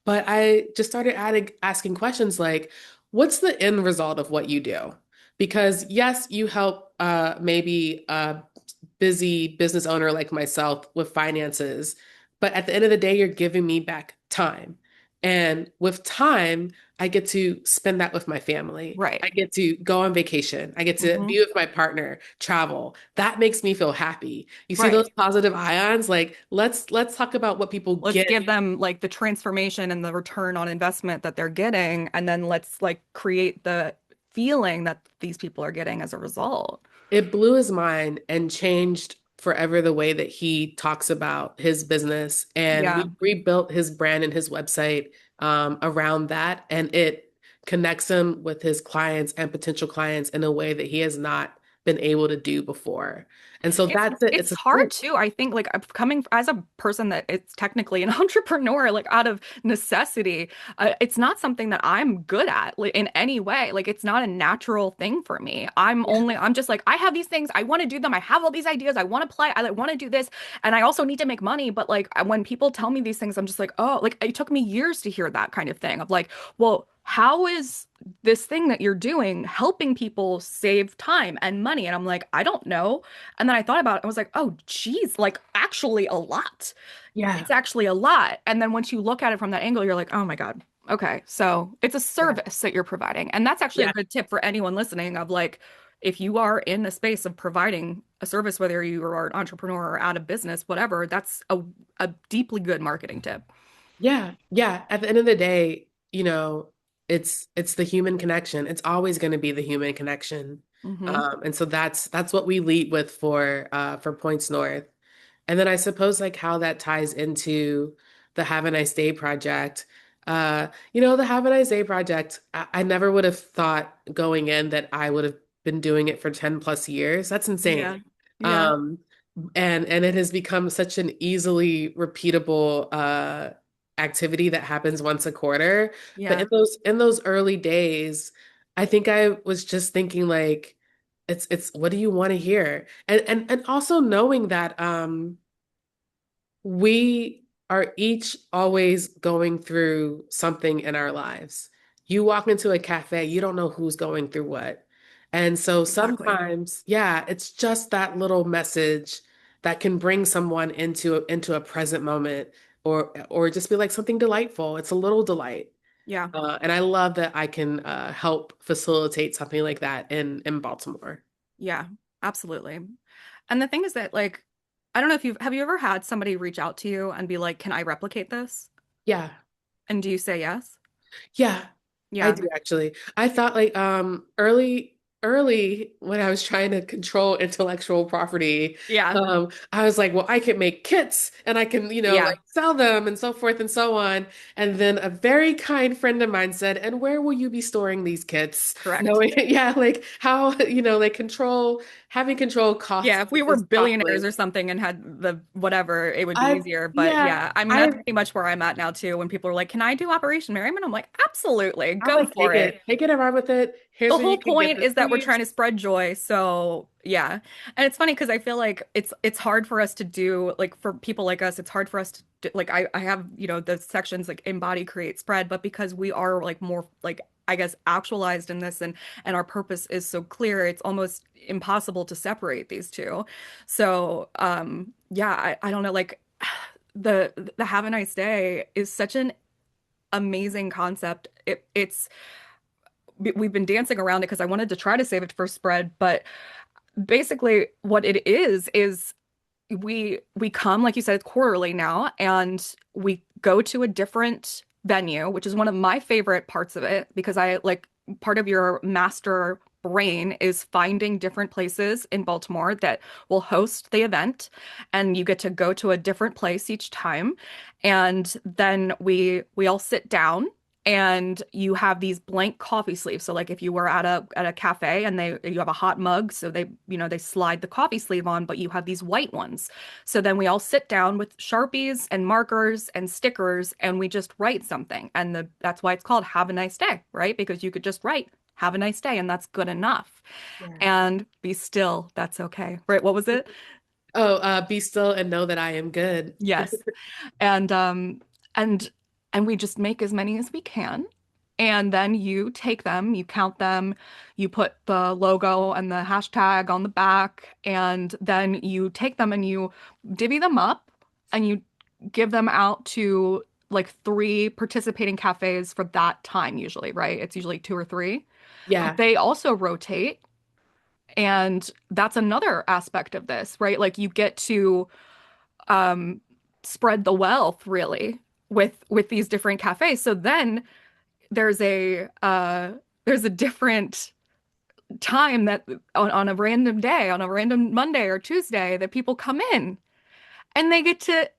But I just started asking questions like, what's the end result of what you do? Because yes, you help maybe a busy business owner like myself with finances, but at the end of the day, you're giving me back time. And with time, I get to spend that with my family. Right. I get to go on vacation. I get to Hmm. be with my partner, travel. That makes me feel happy. You see those Right. positive ions? Like let's talk about what people Let's get. give them like the transformation and the return on investment that they're getting, and then let's like create the feeling that these people are getting as a result. It blew his mind and changed forever the way that he talks about his business. And Yeah. we rebuilt his brand and his website around that. And it connects him with his clients and potential clients in a way that he has not been able to do before. And so It's that's it. It's it's a hard switch. too. I think like I'm coming as a person that it's technically an entrepreneur, like out of necessity. It's not something that I'm good at like, in any way. Like it's not a natural thing for me. Yeah. I'm just like I have these things. I want to do them. I have all these ideas. I want to play. I like, want to do this, and I also need to make money. But like when people tell me these things, I'm just like, oh, like it took me years to hear that kind of thing of like, well, how is this thing that you're doing helping people save time and money? And I'm like, I don't know. And then I thought about it. I was like, oh, geez, like actually a lot. Yeah. It's actually a lot. And then once you look at it from that angle, you're like, oh my God. Okay. So it's a Yeah. service that you're providing. And that's actually a Yeah. good tip for anyone listening of like, if you are in the space of providing a service, whether you are an entrepreneur or out of business, whatever, that's a deeply good marketing tip. Yeah, yeah. At the end of the day, it's the human connection. It's always going to be the human connection. Hmm. And so that's what we lead with for Points North. And then I suppose like how that ties into the Have a Nice Day project. The Have a Nice Day project, I never would have thought going in that I would have been doing it for 10 plus years. That's insane. Yeah. Yeah. Um, and it has become such an easily repeatable activity that happens once a quarter. But Yeah. in those early days, I think I was just thinking like it's what do you want to hear? And also knowing that we are each always going through something in our lives. You walk into a cafe, you don't know who's going through what. And so Exactly. sometimes, yeah, it's just that little message that can bring someone into a present moment or just be like something delightful. It's a little delight. Yeah. And I love that I can help facilitate something like that in Baltimore. Yeah. Absolutely. And the thing is that like I don't know if you ever had somebody reach out to you and be like, "Can I replicate this?" Yeah. And do you say yes? Yeah, I Yeah. do actually. I thought like early when I was trying to control intellectual property, Yeah. I was like, well, I can make kits and I can, Yeah. like sell them and so forth and so on. And then a very kind friend of mine said, and where will you be storing these kits? Correct. Knowing, yeah, like how, like having control costs Yeah, if we were is billionaires costly. or something and had the whatever, it would be I, easier. But yeah, yeah, I mean, I that's pretty much where I'm at now too. When people are like, "Can I do Operation Merriment?" I'm like, "Absolutely, I'm go like, for it." take it and run with it. Here's The where you whole can get point the is that we're trying to sweets. spread joy. So yeah. And it's funny because I feel like it's hard for us to do like for people like us, it's hard for us like I have, the sections like embody, create, spread, but because we are like more like I guess, actualized in this, and our purpose is so clear, it's almost impossible to separate these two. So, yeah, I don't know, like the Have a Nice Day is such an amazing concept. We've been dancing around it because I wanted to try to save it for spread, but basically what it is we come, like you said, it's quarterly now, and we go to a different venue, which is one of my favorite parts of it because I like part of your master brain is finding different places in Baltimore that will host the event, and you get to go to a different place each time. And then we all sit down and you have these blank coffee sleeves. So like if you were at a cafe and you have a hot mug, so they slide the coffee sleeve on, but you have these white ones. So then we all sit down with Sharpies and markers and stickers and we just write something. And that's why it's called Have a Nice Day, right? Because you could just write Have a nice day and that's good enough. Yeah. And be still, that's okay. Right? What was it? Oh, be still and know that I am good. Yes. And and and we just make as many as we can. And then you take them, you count them, you put the logo and the hashtag on the back, and then you take them and you divvy them up and you give them out to like three participating cafes for that time usually, right? It's usually two or three, but Yeah. they also rotate. And that's another aspect of this, right? Like you get to um, spread the wealth really with these different cafes. So then there's a different time that on a random day, on a random Monday or Tuesday, that people come in and they get to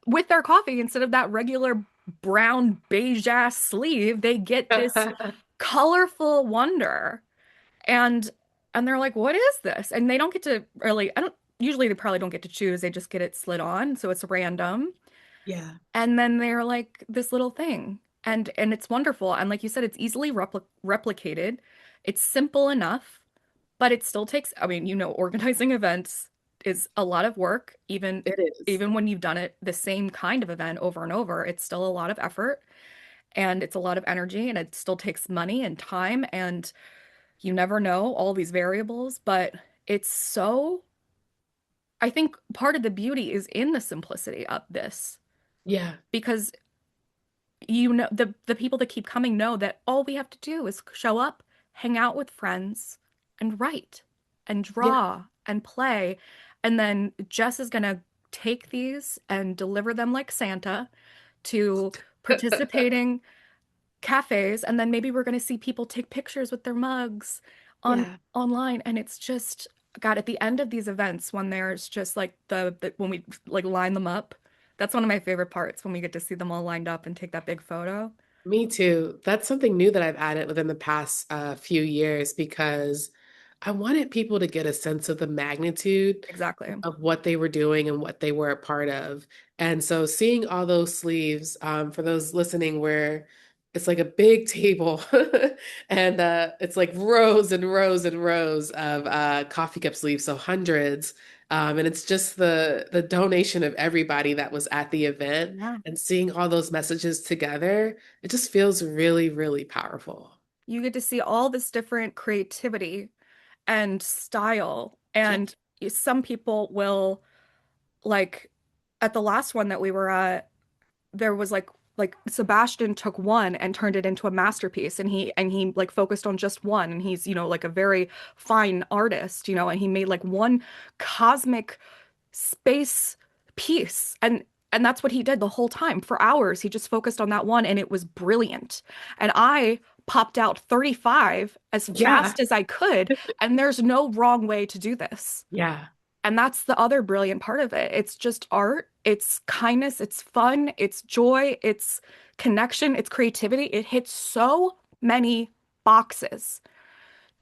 with their coffee instead of that regular brown beige ass sleeve, they get this colorful wonder and they're like, what is this? And they don't get to really, I don't usually they probably don't get to choose. They just get it slid on, so it's random. Yeah. And then they're like this little thing. And it's wonderful. And like you said, it's easily replicated. It's simple enough, but it still takes, I mean, organizing events is a lot of work, It is. even when you've done it the same kind of event over and over. It's still a lot of effort and it's a lot of energy and it still takes money and time and you never know all these variables, but it's so I think part of the beauty is in the simplicity of this Yeah. because the people that keep coming know that all we have to do is show up, hang out with friends, and write and Yeah. draw and play. And then Jess is gonna take these and deliver them like Santa to participating cafes, and then maybe we're gonna see people take pictures with their mugs Yeah. online. And it's just God, at the end of these events when there's just like the when we like line them up, that's one of my favorite parts when we get to see them all lined up and take that big photo. Me too. That's something new that I've added within the past few years because I wanted people to get a sense of the magnitude Exactly. of what they were doing and what they were a part of. And so seeing all those sleeves, for those listening, where it's like a big table and it's like rows and rows and rows of coffee cup sleeves, so hundreds. And it's just the donation of everybody that was at the event Yeah. and seeing all those messages together, it just feels really, really powerful. You get to see all this different creativity and style. Yeah. And some people will like at the last one that we were at, there was like Sebastian took one and turned it into a masterpiece and he like focused on just one and he's like a very fine artist and he made like one cosmic space piece and that's what he did the whole time for hours. He just focused on that one and it was brilliant. And I popped out 35 as Yeah. fast as I could, and there's no wrong way to do this. Yeah. And that's the other brilliant part of it. It's just art, it's kindness, it's fun, it's joy, it's connection, it's creativity. It hits so many boxes.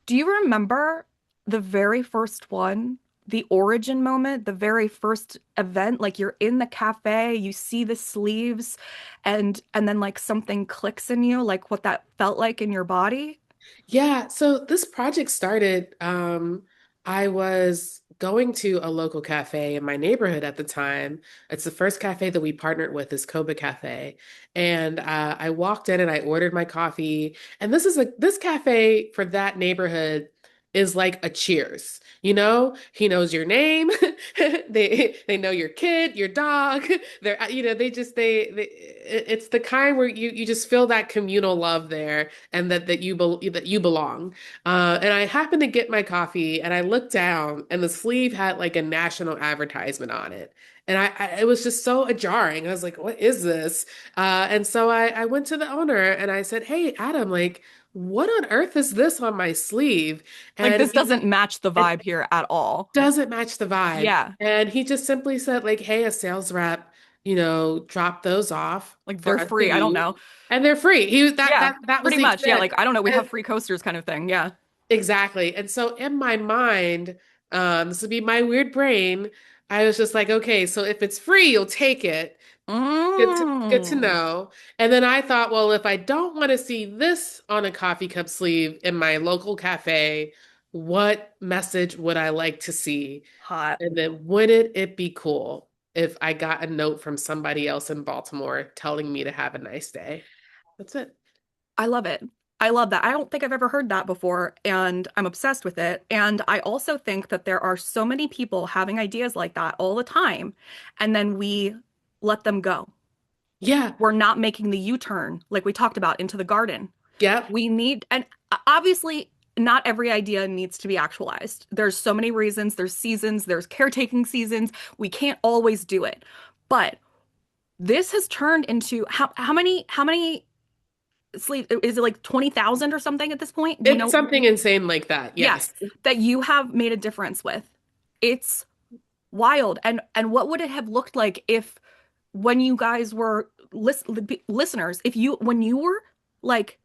Do you remember the very first one, the origin moment, the very first event? Like you're in the cafe, you see the sleeves, and then like something clicks in you, like what that felt like in your body? Yeah, so this project started, I was going to a local cafe in my neighborhood at the time. It's the first cafe that we partnered with is Koba Cafe. And I walked in and I ordered my coffee. And this cafe for that neighborhood is like a Cheers. You know, he knows your name. They know your kid, your dog. They're it's the kind where you just feel that communal love there and that you belong. And I happened to get my coffee and I looked down and the sleeve had like a national advertisement on it. And it was just so jarring. I was like, what is this? And so I went to the owner and I said, hey, Adam, like, what on earth is this on my sleeve? Like And this doesn't match the it vibe here at all. doesn't match the vibe. Yeah. And he just simply said, like, hey, a sales rep, drop those off Like for they're us to free. I don't use. know. And they're free. He was Yeah, that was pretty the much. Yeah, extent. like I don't know, we have And free coasters kind of thing. Yeah. exactly. And so in my mind, this would be my weird brain. I was just like, okay, so if it's free, you'll take it. Good to Mm. know. And then I thought, well, if I don't want to see this on a coffee cup sleeve in my local cafe, what message would I like to see? Hot. And then wouldn't it be cool if I got a note from somebody else in Baltimore telling me to have a nice day? That's it. I love it. I love that. I don't think I've ever heard that before, and I'm obsessed with it. And I also think that there are so many people having ideas like that all the time, and then we let them go. Yeah. We're not making the U-turn like we talked about into the garden. Yep. We need, and obviously, not every idea needs to be actualized. There's so many reasons, there's seasons, there's caretaking seasons. We can't always do it. But this has turned into how many sleep is it like 20,000 or something at this point? Do you It's know? something insane like that. Yes. Yes, that you have made a difference with. It's wild. And what would it have looked like if when you guys were listeners, if you when you were like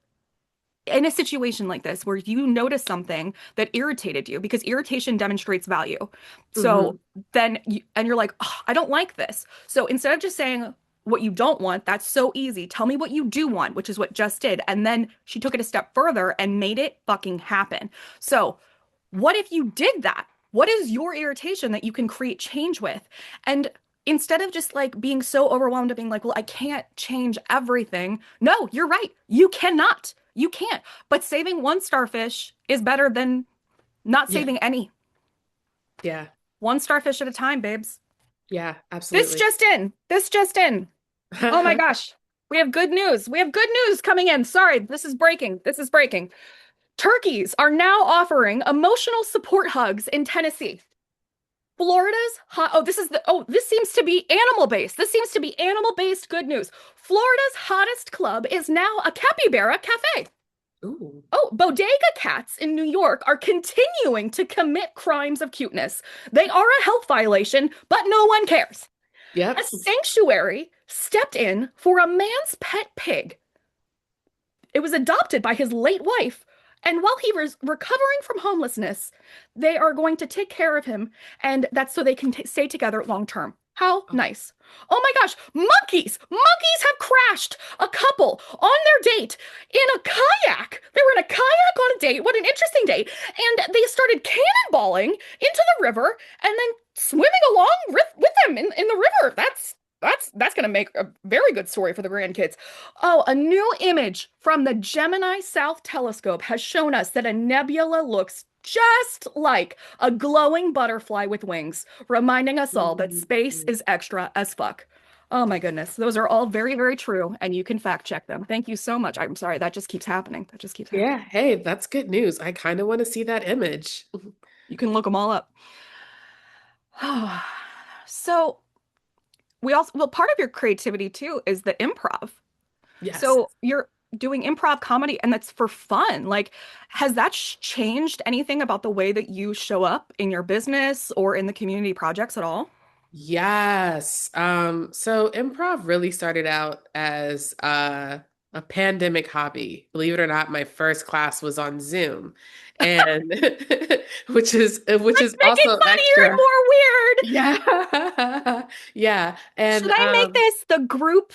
in a situation like this where you notice something that irritated you because irritation demonstrates value. So Hmm. then and you're like, oh, I don't like this. So instead of just saying what you don't want, that's so easy. Tell me what you do want, which is what Jess did. And then she took it a step further and made it fucking happen. So what if you did that? What is your irritation that you can create change with? And instead of just like being so overwhelmed of being like, well, I can't change everything. No, you're right. You cannot. You can't. But saving one starfish is better than not Yeah. saving any. Yeah. One starfish at a time, babes. Yeah. This Absolutely. just in. This just in. Oh my gosh. We have good news. We have good news coming in. Sorry, this is breaking. This is breaking. Turkeys are now offering emotional support hugs in Tennessee. Florida's hot. Oh, this seems to be animal based. This seems to be animal based good news. Florida's hottest club is now a capybara cafe. Ooh. Oh, bodega cats in New York are continuing to commit crimes of cuteness. They are a health violation, but no one cares. A Yep. sanctuary stepped in for a man's pet pig. It was adopted by his late wife. And while he was recovering from homelessness, they are going to take care of him. And that's so they can stay together long term. How nice. Oh my gosh, monkeys! Monkeys have crashed a couple on their date in a kayak. They were in a kayak on a date. What an interesting date. And they started cannonballing into the river and then swimming along with them in the river. That's going to make a very good story for the grandkids. Oh, a new image from the Gemini South Telescope has shown us that a nebula looks just like a glowing butterfly with wings, reminding us all that space Ooh. is extra as fuck. Oh my goodness. Those are all very, very true, and you can fact check them. Thank you so much. I'm sorry, that just keeps happening. That just keeps Yeah. happening. Hey, that's good news. I kind of want to see that image. You can look them all up. So, we also, well, part of your creativity too is the improv. Yes. So you're doing improv comedy and that's for fun. Like, has that changed anything about the way that you show up in your business or in the community projects at all? Yes. So improv really started out as a pandemic hobby. Believe it or not, my first class was on Zoom. And which Let's is make it also funnier and extra. more weird. Yeah. Yeah. Should And I make this the group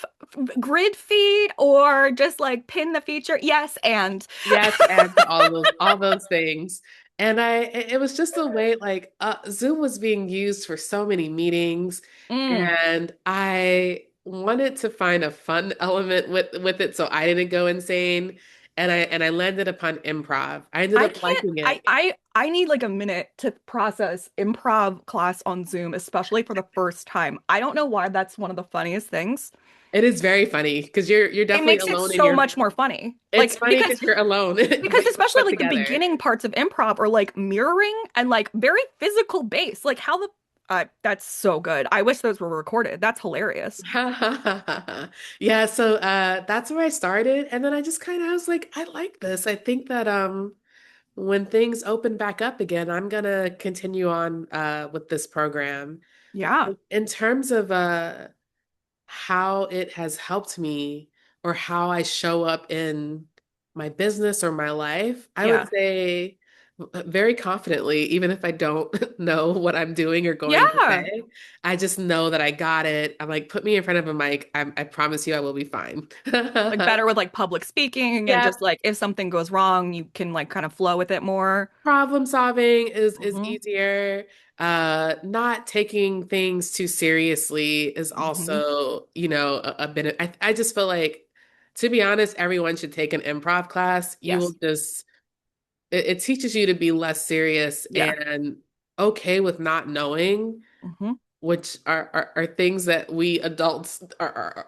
grid feed or just like pin the feature? Yes, and yes, and to all those things. And it was just a way like Zoom was being used for so many meetings, Mm. and I wanted to find a fun element with it so I didn't go insane. And I landed upon improv. I ended I up can't liking it. I need like a minute to process improv class on Zoom, especially for the first time. I don't know why that's one of the funniest things. It is very funny because you're It definitely makes it alone in so your. much more funny. It's funny because you're alone, Because but especially put like the together. beginning parts of improv are like mirroring and like very physical based. Like how the that's so good. I wish those were recorded. That's hilarious. Yeah, so that's where I started. And then I just kind of I was like, I like this. I think that when things open back up again, I'm gonna continue on with this program. Yeah. In terms of how it has helped me or how I show up in my business or my life, I would Yeah. say very confidently, even if I don't know what I'm doing or going to Yeah. say, I just know that I got it. I'm like, put me in front of a mic. I promise you I will be fine. Like better with like public speaking and Yeah, just like if something goes wrong, you can like kind of flow with it more. problem solving is Hmm. easier. Not taking things too seriously is Hmm. also, a bit of, I just feel like, to be honest, everyone should take an improv class. You will Yes. just, it teaches you to be less serious Yeah. and okay with not knowing, Hmm. which are things that we adults We are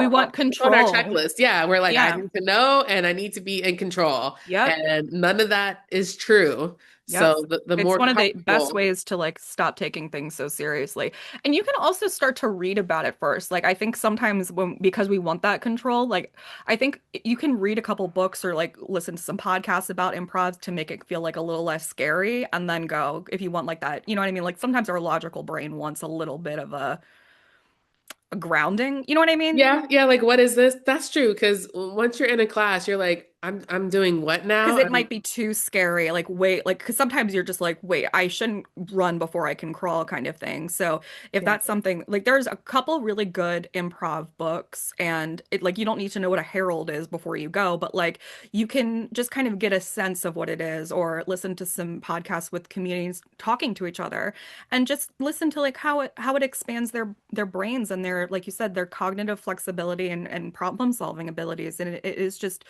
want on our control. checklist. Yeah, we're like, I Yeah. need to know and I need to be in control. Yep. And none of that is true. Yep. So the It's more one of the best comfortable. ways to like stop taking things so seriously. And you can also start to read about it first. Like I think sometimes when because we want that control, like I think you can read a couple books or like listen to some podcasts about improv to make it feel like a little less scary and then go if you want like that. You know what I mean? Like sometimes our logical brain wants a little bit of a grounding. You know what I mean? Yeah, yeah, like what is this? That's true, because once you're in a class, you're like, I'm doing what Because now? it might be too scary. Like, wait, like, because sometimes you're just like, wait, I shouldn't run before I can crawl kind of thing. So, if Yeah, that's something, like, there's a couple really good improv books, and like, you don't need to know what a herald is before you go, but like, you can just kind of get a sense of what it is, or listen to some podcasts with communities talking to each other, and just listen to like how it expands their brains and their, like you said, their cognitive flexibility and problem solving abilities. And it is just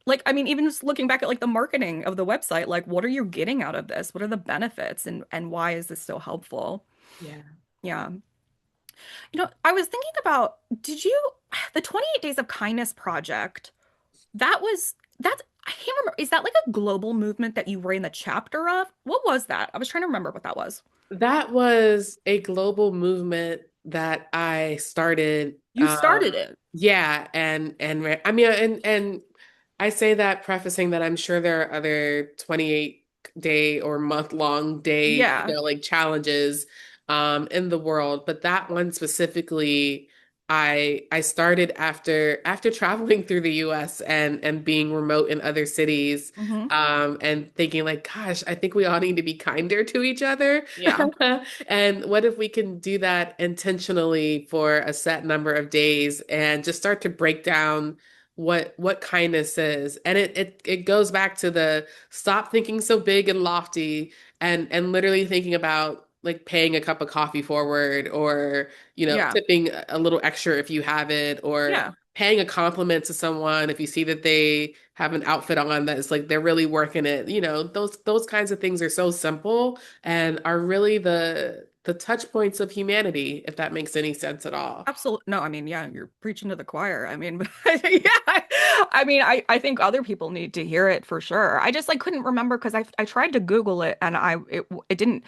like, I mean, even just looking back at like the marketing of the website, like what are you getting out of this? What are the benefits and why is this so helpful? yeah. Yeah. I was thinking about, did you the 28 Days of Kindness project, that's I can't remember. Is that like a global movement that you were in the chapter of? What was that? I was trying to remember what that was. That was a global movement that I started. You started it. Yeah, I mean, and I say that prefacing that I'm sure there are other 28-day or month-long day, Yeah. like challenges in the world, but that one specifically, I started after traveling through the US and being remote in other cities, Hmm. and thinking like, gosh, I think we all need to be kinder to each other. Yeah. And what if we can do that intentionally for a set number of days and just start to break down what kindness is? And it goes back to the stop thinking so big and lofty and literally thinking about like paying a cup of coffee forward, or Yeah. tipping a little extra if you have it, or Yeah. paying a compliment to someone if you see that they have an outfit on that is like they're really working it. Those kinds of things are so simple and are really the touch points of humanity, if that makes any sense at all. Absolutely. No, I mean, yeah, you're preaching to the choir. I mean, yeah. I mean, I think other people need to hear it for sure. I just like couldn't remember because I tried to Google it and it didn't,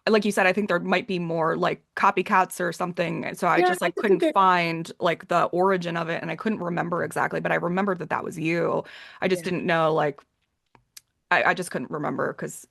like you said, I think there might be more like copycats or something. And so I Yeah, just like I think couldn't find like the origin of it and I couldn't remember exactly, but I remembered that that was you. I just yeah. didn't know like I just couldn't remember because,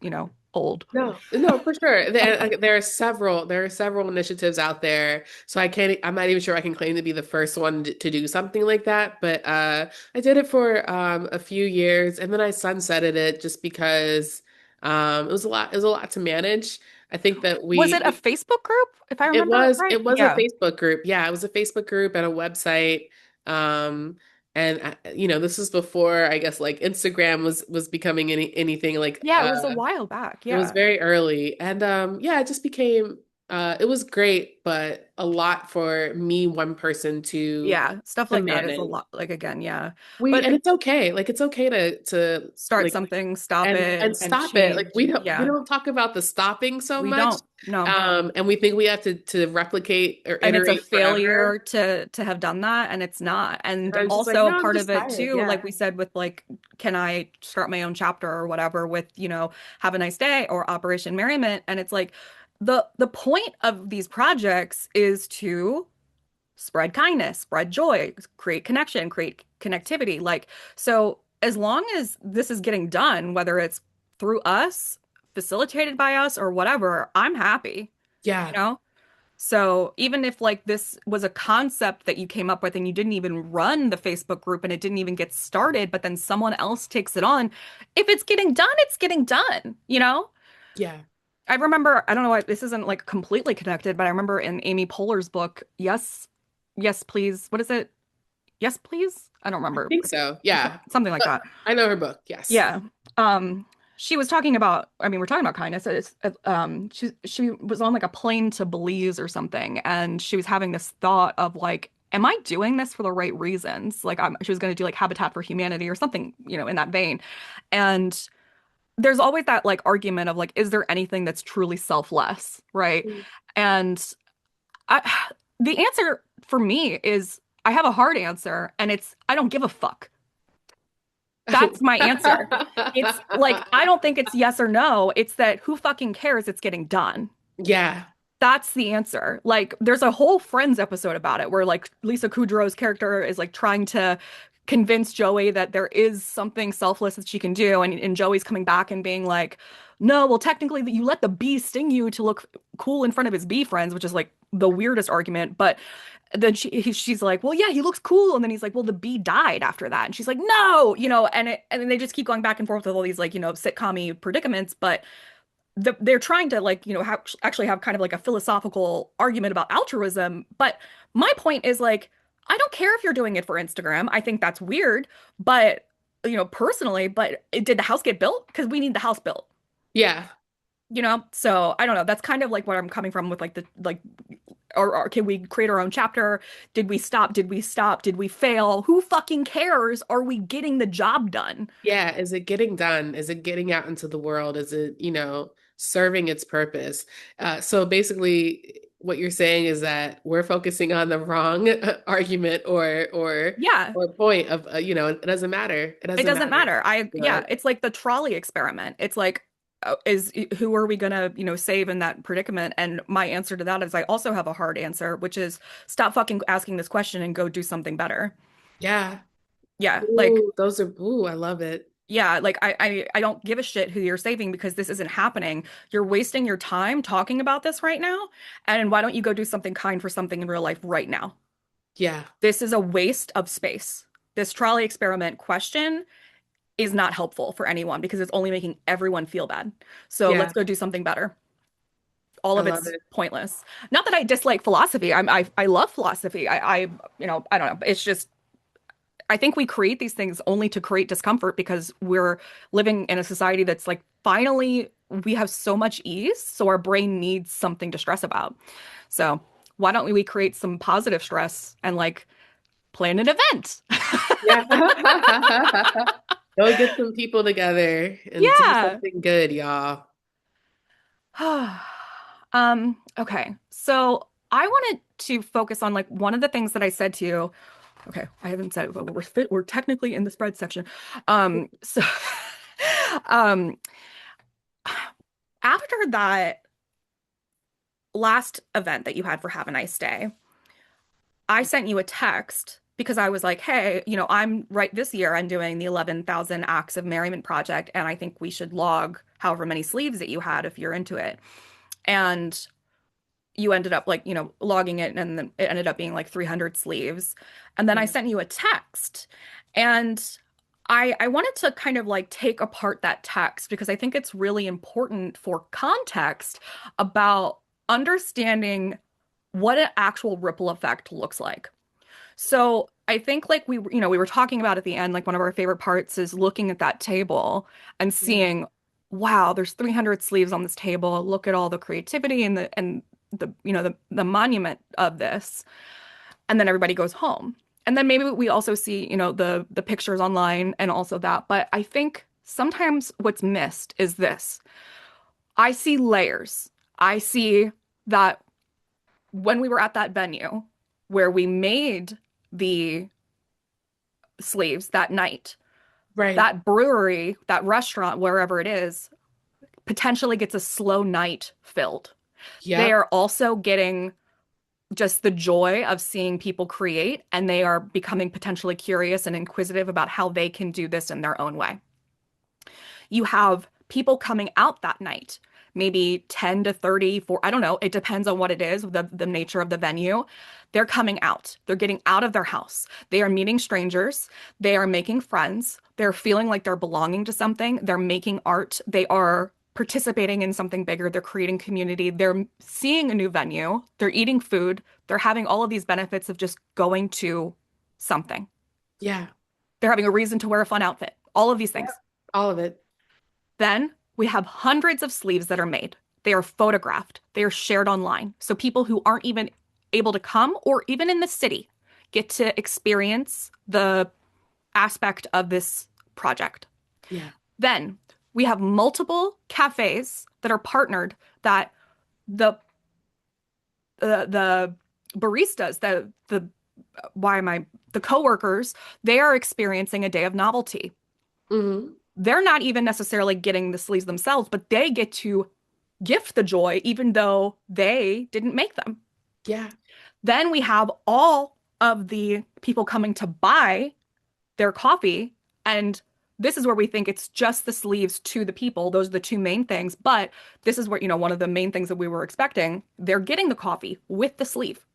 old. No, no, for sure. There are several initiatives out there. So I'm not even sure I can claim to be the first one to do something like that. But I did it for a few years, and then I sunsetted it just because it was a lot. It was a lot to manage. I think that Was we, it a we Facebook group, if I it remember was right? it was a Yeah. Facebook group. Yeah, it was a Facebook group and a website. Um, And this was before, I guess, like Instagram was becoming anything like Yeah, it was a while back. it was Yeah. very early. And yeah, it just became it was great, but a lot for me, one person Yeah, stuff to like that is a manage. lot. Like again, yeah. We But and it's okay. Like it's okay to start like something, stop and it, and stop it. Like change. we Yeah, don't talk about the stopping so we much. don't. No. And we think we have to replicate or And it's a iterate forever. failure to have done that, and it's not. And And I'm just like, also no, I'm part just of it tired. too, Yeah. like we said with like, can I start my own chapter or whatever with, Have a Nice Day or Operation Merriment? And it's like the point of these projects is to spread kindness, spread joy, create connection, create connectivity. Like, so as long as this is getting done, whether it's through us, facilitated by us, or whatever, I'm happy, you Yeah. know? So even if like this was a concept that you came up with and you didn't even run the Facebook group and it didn't even get started, but then someone else takes it on, if it's getting done, it's getting done, you know? Yeah. I remember, I don't know why this isn't like completely connected, but I remember in Amy Poehler's book, Yes, Yes, Please. What is it? Yes, Please? I don't I remember. think so. Yeah. Something like that. I know her book. Yes. Yeah. She was talking about, I mean, we're talking about kindness. She was on like a plane to Belize or something, and she was having this thought of like, am I doing this for the right reasons? Like, she was going to do like Habitat for Humanity or something, in that vein. And there's always that like argument of like, is there anything that's truly selfless, right? And I, the answer for me is I have a hard answer, and it's I don't give a fuck. That's my answer. It's like, I don't think it's yes or no. It's that who fucking cares? It's getting done. Yeah. That's the answer. Like, there's a whole Friends episode about it where, like, Lisa Kudrow's character is, like, trying to convince Joey that there is something selfless that she can do. And Joey's coming back and being like, no, well, technically, you let the bee sting you to look cool in front of his bee friends, which is, like, the weirdest argument. But then she's like, well, yeah, he looks cool. And then he's like, well, the bee died after that. And she's like, no, and then they just keep going back and forth with all these, like, sitcom-y predicaments. But they're trying to like actually have kind of like a philosophical argument about altruism, but my point is like I don't care if you're doing it for Instagram. I think that's weird, but personally, but did the house get built? Because we need the house built, Yeah. so I don't know, that's kind of like where I'm coming from with like the like or can we create our own chapter? Did we stop, did we fail? Who fucking cares? Are we getting the job done? Yeah. Is it getting done? Is it getting out into the world? Is it, serving its purpose? So basically, what you're saying is that we're focusing on the wrong argument Yeah. or point of, it doesn't matter. It It doesn't doesn't matter. matter. Yeah, it's like the trolley experiment. It's like, is who are we gonna, save in that predicament? And my answer to that is I also have a hard answer, which is stop fucking asking this question and go do something better. Yeah. Yeah, like, Ooh, I love it. yeah, like I don't give a shit who you're saving because this isn't happening. You're wasting your time talking about this right now, and why don't you go do something kind for something in real life right now? Yeah. This is a waste of space. This trolley experiment question is not helpful for anyone because it's only making everyone feel bad. So let's Yeah. go do something better. All I of love it's it. pointless. Not that I dislike philosophy. I love philosophy. I don't know. It's just I think we create these things only to create discomfort because we're living in a society that's like finally we have so much ease, so our brain needs something to stress about. So why don't we create some positive stress and like plan an event? Yeah. Go get some people together and do Yeah. something good, y'all. Okay. So I wanted to focus on like one of the things that I said to you. Okay, I haven't said it, but we're technically in the spread section. So um after that last event that you had for Have a Nice Day, I sent you a text because I was like, hey, I'm right this year I'm doing the 11,000 Acts of Merriment project, and I think we should log however many sleeves that you had if you're into it. And you ended up like, logging it, and then it ended up being like 300 sleeves. And then I Yeah. sent you a text, and I wanted to kind of like take apart that text because I think it's really important for context about understanding what an actual ripple effect looks like. So I think like we were talking about at the end, like one of our favorite parts is looking at that table and Yeah. seeing, wow, there's 300 sleeves on this table. Look at all the creativity and the monument of this. And then everybody goes home. And then maybe we also see, the pictures online and also that. But I think sometimes what's missed is this. I see layers. I see that when we were at that venue where we made the sleeves that night, Right. that brewery, that restaurant, wherever it is, potentially gets a slow night filled. They Yep. are also getting just the joy of seeing people create, and they are becoming potentially curious and inquisitive about how they can do this in their own way. You have people coming out that night, maybe 10 to 30, for I don't know, it depends on what it is, the nature of the venue. They're coming out. They're getting out of their house. They are meeting strangers. They are making friends. They're feeling like they're belonging to something. They're making art. They are participating in something bigger. They're creating community. They're seeing a new venue. They're eating food. They're having all of these benefits of just going to something. Yeah. They're having a reason to wear a fun outfit. All of these Yep. things. All of it. Then we have hundreds of sleeves that are made. They are photographed, they are shared online. So people who aren't even able to come or even in the city get to experience the aspect of this project. Yeah. Then we have multiple cafés that are partnered that the the baristas, the why am I the coworkers, they are experiencing a day of novelty. Hmm. They're not even necessarily getting the sleeves themselves, but they get to gift the joy even though they didn't make them. Yeah. Then we have all of the people coming to buy their coffee. And this is where we think it's just the sleeves to the people. Those are the two main things. But this is where, one of the main things that we were expecting. They're getting the coffee with the sleeve.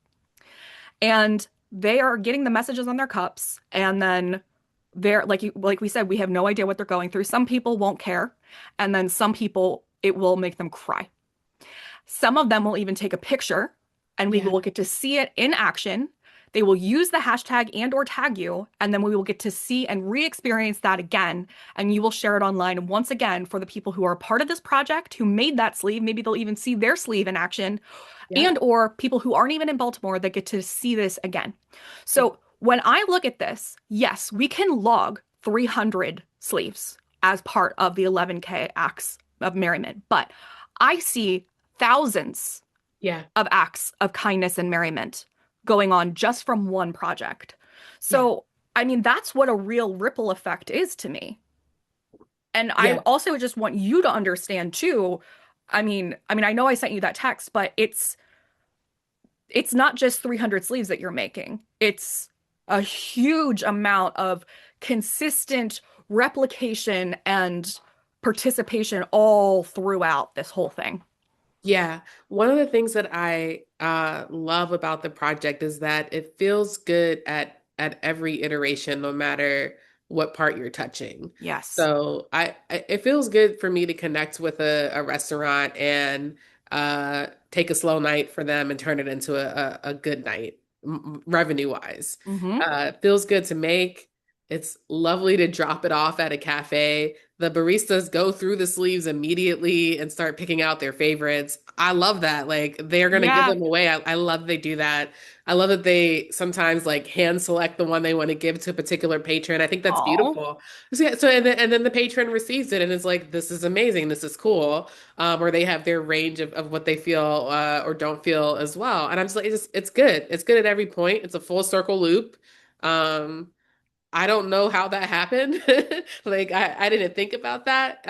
And they are getting the messages on their cups. And then they're like we said, we have no idea what they're going through. Some people won't care. And then some people, it will make them cry. Some of them will even take a picture and we Yeah. will get to see it in action. They will use the hashtag and or tag you, and then we will get to see and re-experience that again. And you will share it online. And once again, for the people who are a part of this project, who made that sleeve, maybe they'll even see their sleeve in action, Yep. and or people who aren't even in Baltimore that get to see this again. Yeah. So when I look at this, yes, we can log 300 sleeves as part of the 11K acts of merriment, but I see thousands Yeah. of acts of kindness and merriment going on just from one project. Yeah. So, I mean, that's what a real ripple effect is to me. And I Yeah. also just want you to understand too. I mean, I know I sent you that text, but it's not just 300 sleeves that you're making. It's a huge amount of consistent replication and participation all throughout this whole thing. Yeah, one of the things that I love about the project is that it feels good at every iteration, no matter what part you're touching. Yes. So it feels good for me to connect with a restaurant and take a slow night for them and turn it into a good night, revenue wise. Hmm. It feels good to make. It's lovely to drop it off at a cafe. The baristas go through the sleeves immediately and start picking out their favorites. I love that. Like they're gonna give Yeah. them away. I love they do that. I love that they sometimes like hand select the one they want to give to a particular patron. I think that's Oh. beautiful. So, yeah, so and then the patron receives it and is like, this is amazing, this is cool. Or they have their range of what they feel or don't feel as well. And I'm just like, it's good. It's good at every point. It's a full circle loop. Um, I don't know how that happened. Like I didn't think about that.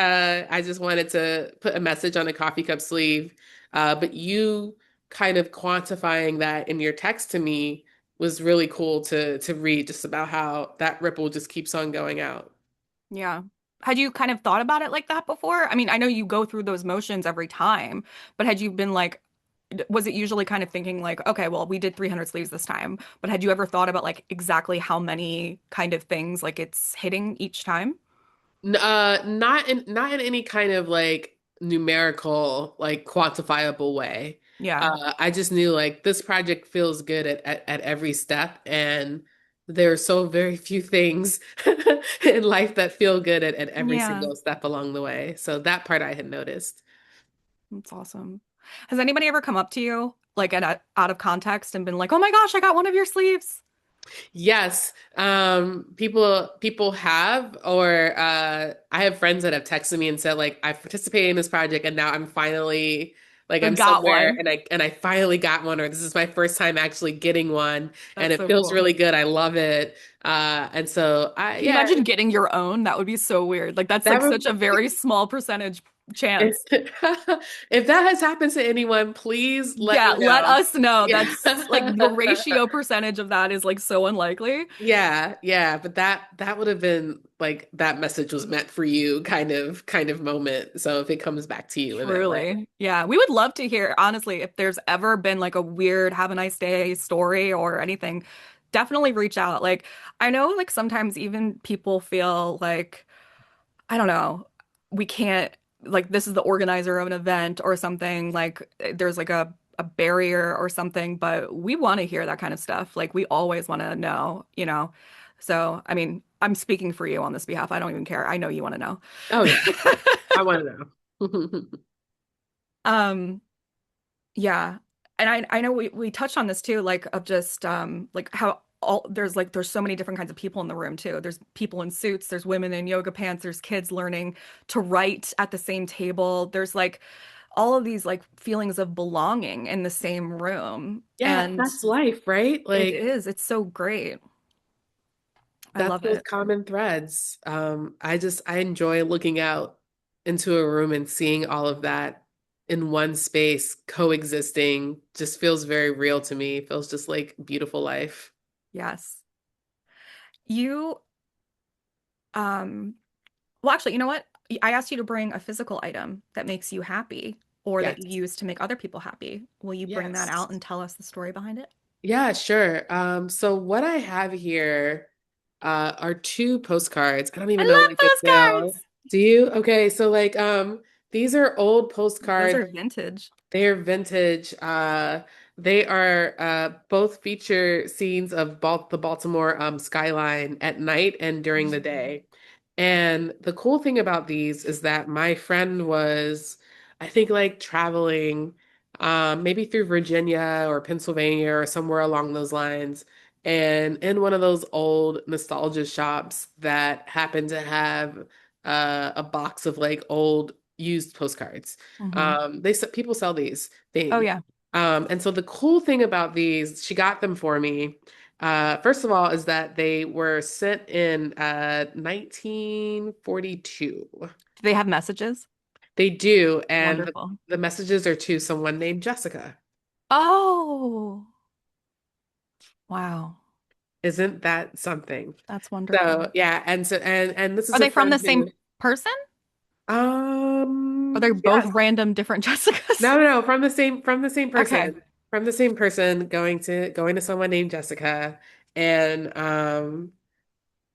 I just wanted to put a message on a coffee cup sleeve. But you kind of quantifying that in your text to me was really cool to read just about how that ripple just keeps on going out. Yeah. Had you kind of thought about it like that before? I mean, I know you go through those motions every time, but had you been like, was it usually kind of thinking like, okay, well, we did 300 sleeves this time, but had you ever thought about like exactly how many kind of things like it's hitting each time? Not in any kind of like numerical, like quantifiable way. Yeah. I just knew like this project feels good at every step, and there are so very few things in life that feel good at every Yeah. single step along the way. So that part I had noticed. That's awesome. Has anybody ever come up to you like out of context and been like, "Oh my gosh, I got one of your sleeves." Yes, people have, or I have friends that have texted me and said like I participated in this project and now I'm finally like Like I'm got somewhere one. and I finally got one, or this is my first time actually getting one and That's it so feels cool. really good. I love it. And so I Can you yeah, imagine getting your own? That would be so weird. Like that's that like would such a very small percentage if, chance. if that has happened to anyone, please let Yeah, me let know. us know. Yeah. That's like the ratio percentage of that is like so unlikely. Yeah, yeah, but that would have been like that message was meant for you kind of moment. So if it comes back to you in that way. Truly. Yeah, we would love to hear, honestly, if there's ever been like a weird have a nice day story or anything, definitely reach out. Like, I know like sometimes even people feel like, I don't know, we can't, like, this is the organizer of an event or something, like, there's like a barrier or something, but we want to hear that kind of stuff. Like, we always want to know, you know? So, I mean, I'm speaking for you on this behalf. I don't even care. I know you want to know. Oh yeah, I want to know. Um, Yeah. And I know we touched on this too, like of just like how all there's so many different kinds of people in the room too. There's people in suits, there's women in yoga pants, there's kids learning to write at the same table. There's like all of these like feelings of belonging in the same room. Yeah, And that's life, right? Like it's so great. I that's love those it. common threads. I enjoy looking out into a room and seeing all of that in one space coexisting. Just feels very real to me. Feels just like beautiful life. Yes. You well actually, you know what? I asked you to bring a physical item that makes you happy or that you Yes. use to make other people happy. Will you bring that out Yes. and tell us the story behind it? Yeah, sure. So what I have here are two postcards. I don't I even know love like if they'll. postcards. Do you? Okay, so like these are old Those postcards. are vintage. They're vintage. They are both feature scenes of the Baltimore skyline at night and during the Mhm. day. And the cool thing about these is that my friend was, I think, like traveling, maybe through Virginia or Pennsylvania or somewhere along those lines. And in one of those old nostalgia shops that happened to have a box of like old used postcards. Hmm. People sell these Oh things. yeah. And so the cool thing about these, she got them for me. First of all, is that they were sent in 1942. Do they have messages? They do, and Wonderful. the messages are to someone named Jessica. Oh, wow. Isn't that something? That's So wonderful. yeah, and this Are is a they from the friend same who person? Are they both yes. random different Jessicas? No, from the same Okay. person. From the same person going to someone named Jessica. And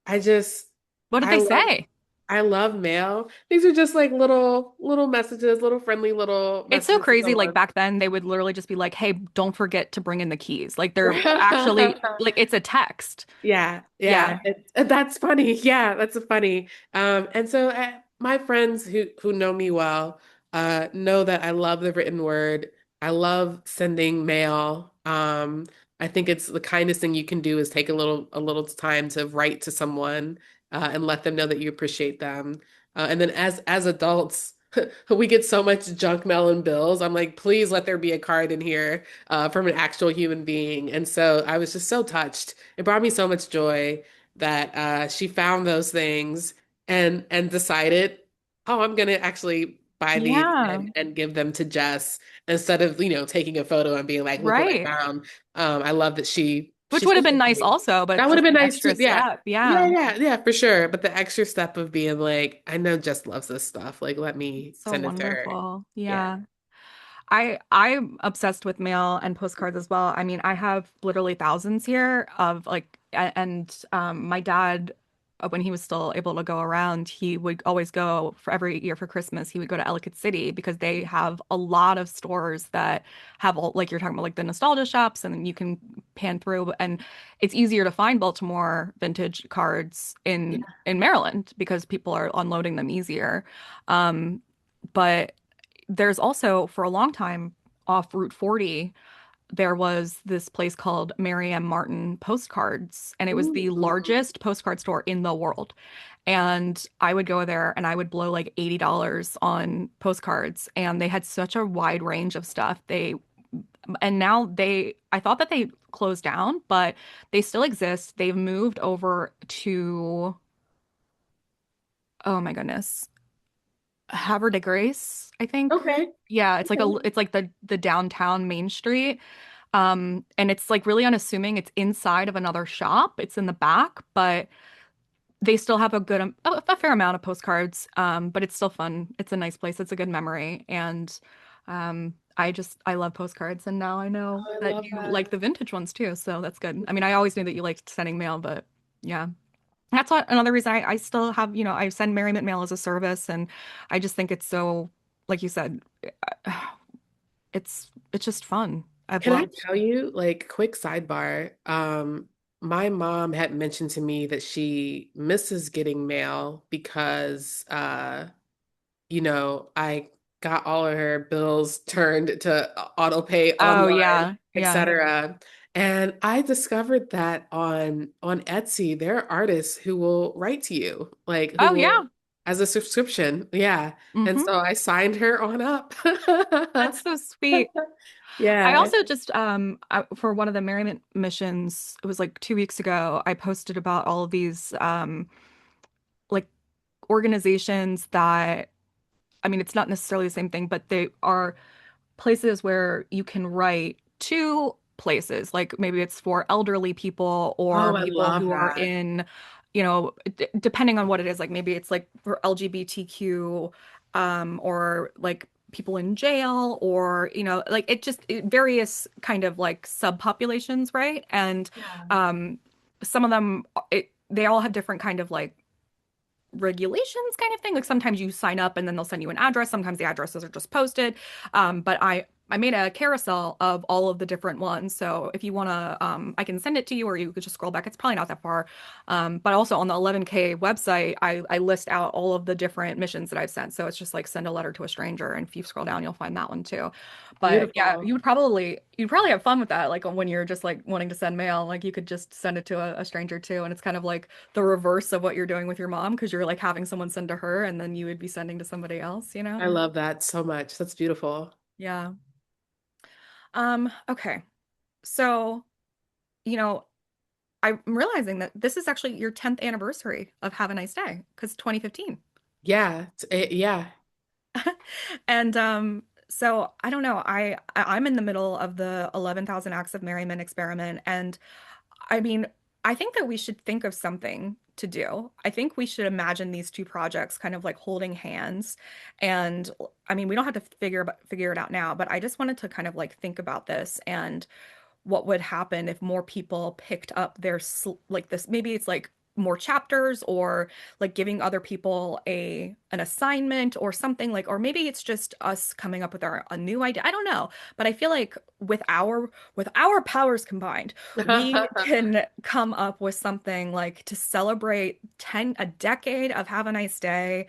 I just What did I they love say? I love mail. These are just like little messages, little friendly little It's so messages to crazy. Like someone. back then, they would literally just be like, "Hey, don't forget to bring in the keys." Like they're actually like it's a text. Yeah, Yeah. yeah, that's funny. Yeah, that's a funny. And so my friends who know me well, know that I love the written word. I love sending mail. I think it's the kindest thing you can do is take a little time to write to someone, and let them know that you appreciate them. And then as adults, we get so much junk mail and bills. I'm like, please let there be a card in here, from an actual human being. And so I was just so touched. It brought me so much joy that she found those things and decided, oh, I'm gonna actually buy these Yeah. and give them to Jess instead of, taking a photo and being like, look what I Right. found. I love that Which she would have sent been it to nice me. also, but That would have just been an nice too. extra Yeah. step. Yeah, Yeah. yeah, yeah, for sure. But the extra step of being like, I know Jess loves this stuff. Like, let me So send it to her. wonderful. Yeah. Yeah. I'm obsessed with mail and postcards as well. I mean, I have literally thousands here of like and my dad when he was still able to go around, he would always go for every year for Christmas. He would go to Ellicott City because they have a lot of stores that have all, like you're talking about, like the nostalgia shops, and then you can pan through. And it's easier to find Baltimore vintage cards in Maryland because people are unloading them easier. But there's also for a long time off Route 40 there was this place called Mary Martin Postcards, and it was the Ooh. largest postcard store in the world. And I would go there and I would blow like $80 on postcards, and they had such a wide range of stuff. And now I thought that they closed down, but they still exist. They've moved over to, oh my goodness, Havre de Grace, I think. Okay. Yeah, Okay. it's like the downtown Main Street. And it's like really unassuming. It's inside of another shop. It's in the back, but they still have a fair amount of postcards. But it's still fun. It's a nice place. It's a good memory. And I love postcards. And now I know I that love you that. like the vintage ones too. So that's good. I mean, I always knew that you liked sending mail, but yeah. That's what another reason I still have, I send Merriment Mail as a service, and I just think it's so, like you said, it's just fun. I've Can I loved. tell you, like, quick sidebar? My mom had mentioned to me that she misses getting mail because I got all of her bills turned to auto pay Oh online, yeah, yeah. etc. And I discovered that on Etsy, there are artists who will write to you, like who Oh will yeah. as a subscription. Yeah. And Hmm. so I signed her on up. That's so sweet. I Yeah. also just for one of the Merriment missions, it was like 2 weeks ago, I posted about all of these like organizations that, I mean, it's not necessarily the same thing, but they are places where you can write to places. Like maybe it's for elderly people or Oh, I people love who are that. in, d depending on what it is. Like maybe it's like for LGBTQ, or like people in jail, or like various kind of like subpopulations, right? And Yeah. um, some of them, they all have different kind of like regulations kind of thing. Like sometimes you sign up and then they'll send you an address. Sometimes the addresses are just posted. But I made a carousel of all of the different ones. So if you want to, I can send it to you, or you could just scroll back. It's probably not that far. But also on the 11K website, I list out all of the different missions that I've sent. So it's just like send a letter to a stranger. And if you scroll down, you'll find that one too. But yeah, Beautiful. you'd probably have fun with that. Like when you're just like wanting to send mail, like you could just send it to a stranger too. And it's kind of like the reverse of what you're doing with your mom, because you're like having someone send to her and then you would be sending to somebody else, you know? I love that so much. That's beautiful. Yeah. Okay. So, you know, I'm realizing that this is actually your 10th anniversary of Have a Nice Day, because 2015. Yeah. Yeah. And so I don't know. I'm in the middle of the 11,000 Acts of Merriment experiment, and I mean, I think that we should think of something to do. I think we should imagine these two projects kind of like holding hands. And I mean, we don't have to figure it out now, but I just wanted to kind of like think about this and what would happen if more people picked up like this. Maybe it's like more chapters, or like giving other people an assignment or something, like, or maybe it's just us coming up with a new idea. I don't know, but I feel like with our powers combined, we can come up with something like to celebrate a decade of Have a Nice Day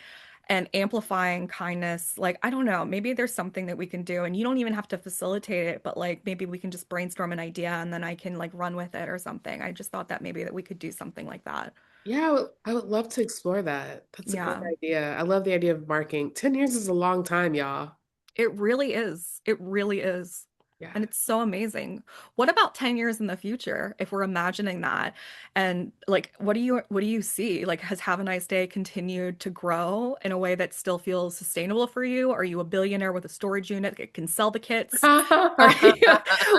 and amplifying kindness. Like, I don't know, maybe there's something that we can do, and you don't even have to facilitate it, but like maybe we can just brainstorm an idea and then I can like run with it or something. I just thought that maybe that we could do something like that. Yeah, I would love to explore that. That's a great Yeah. idea. I love the idea of marking. 10 years is a long time, y'all. It really is. It really is. Yeah. And it's so amazing. What about 10 years in the future, if we're imagining that? And like, what do you see? Like, has Have a Nice Day continued to grow in a way that still feels sustainable for you? Are you a billionaire with a storage unit that can sell the kits? Are you,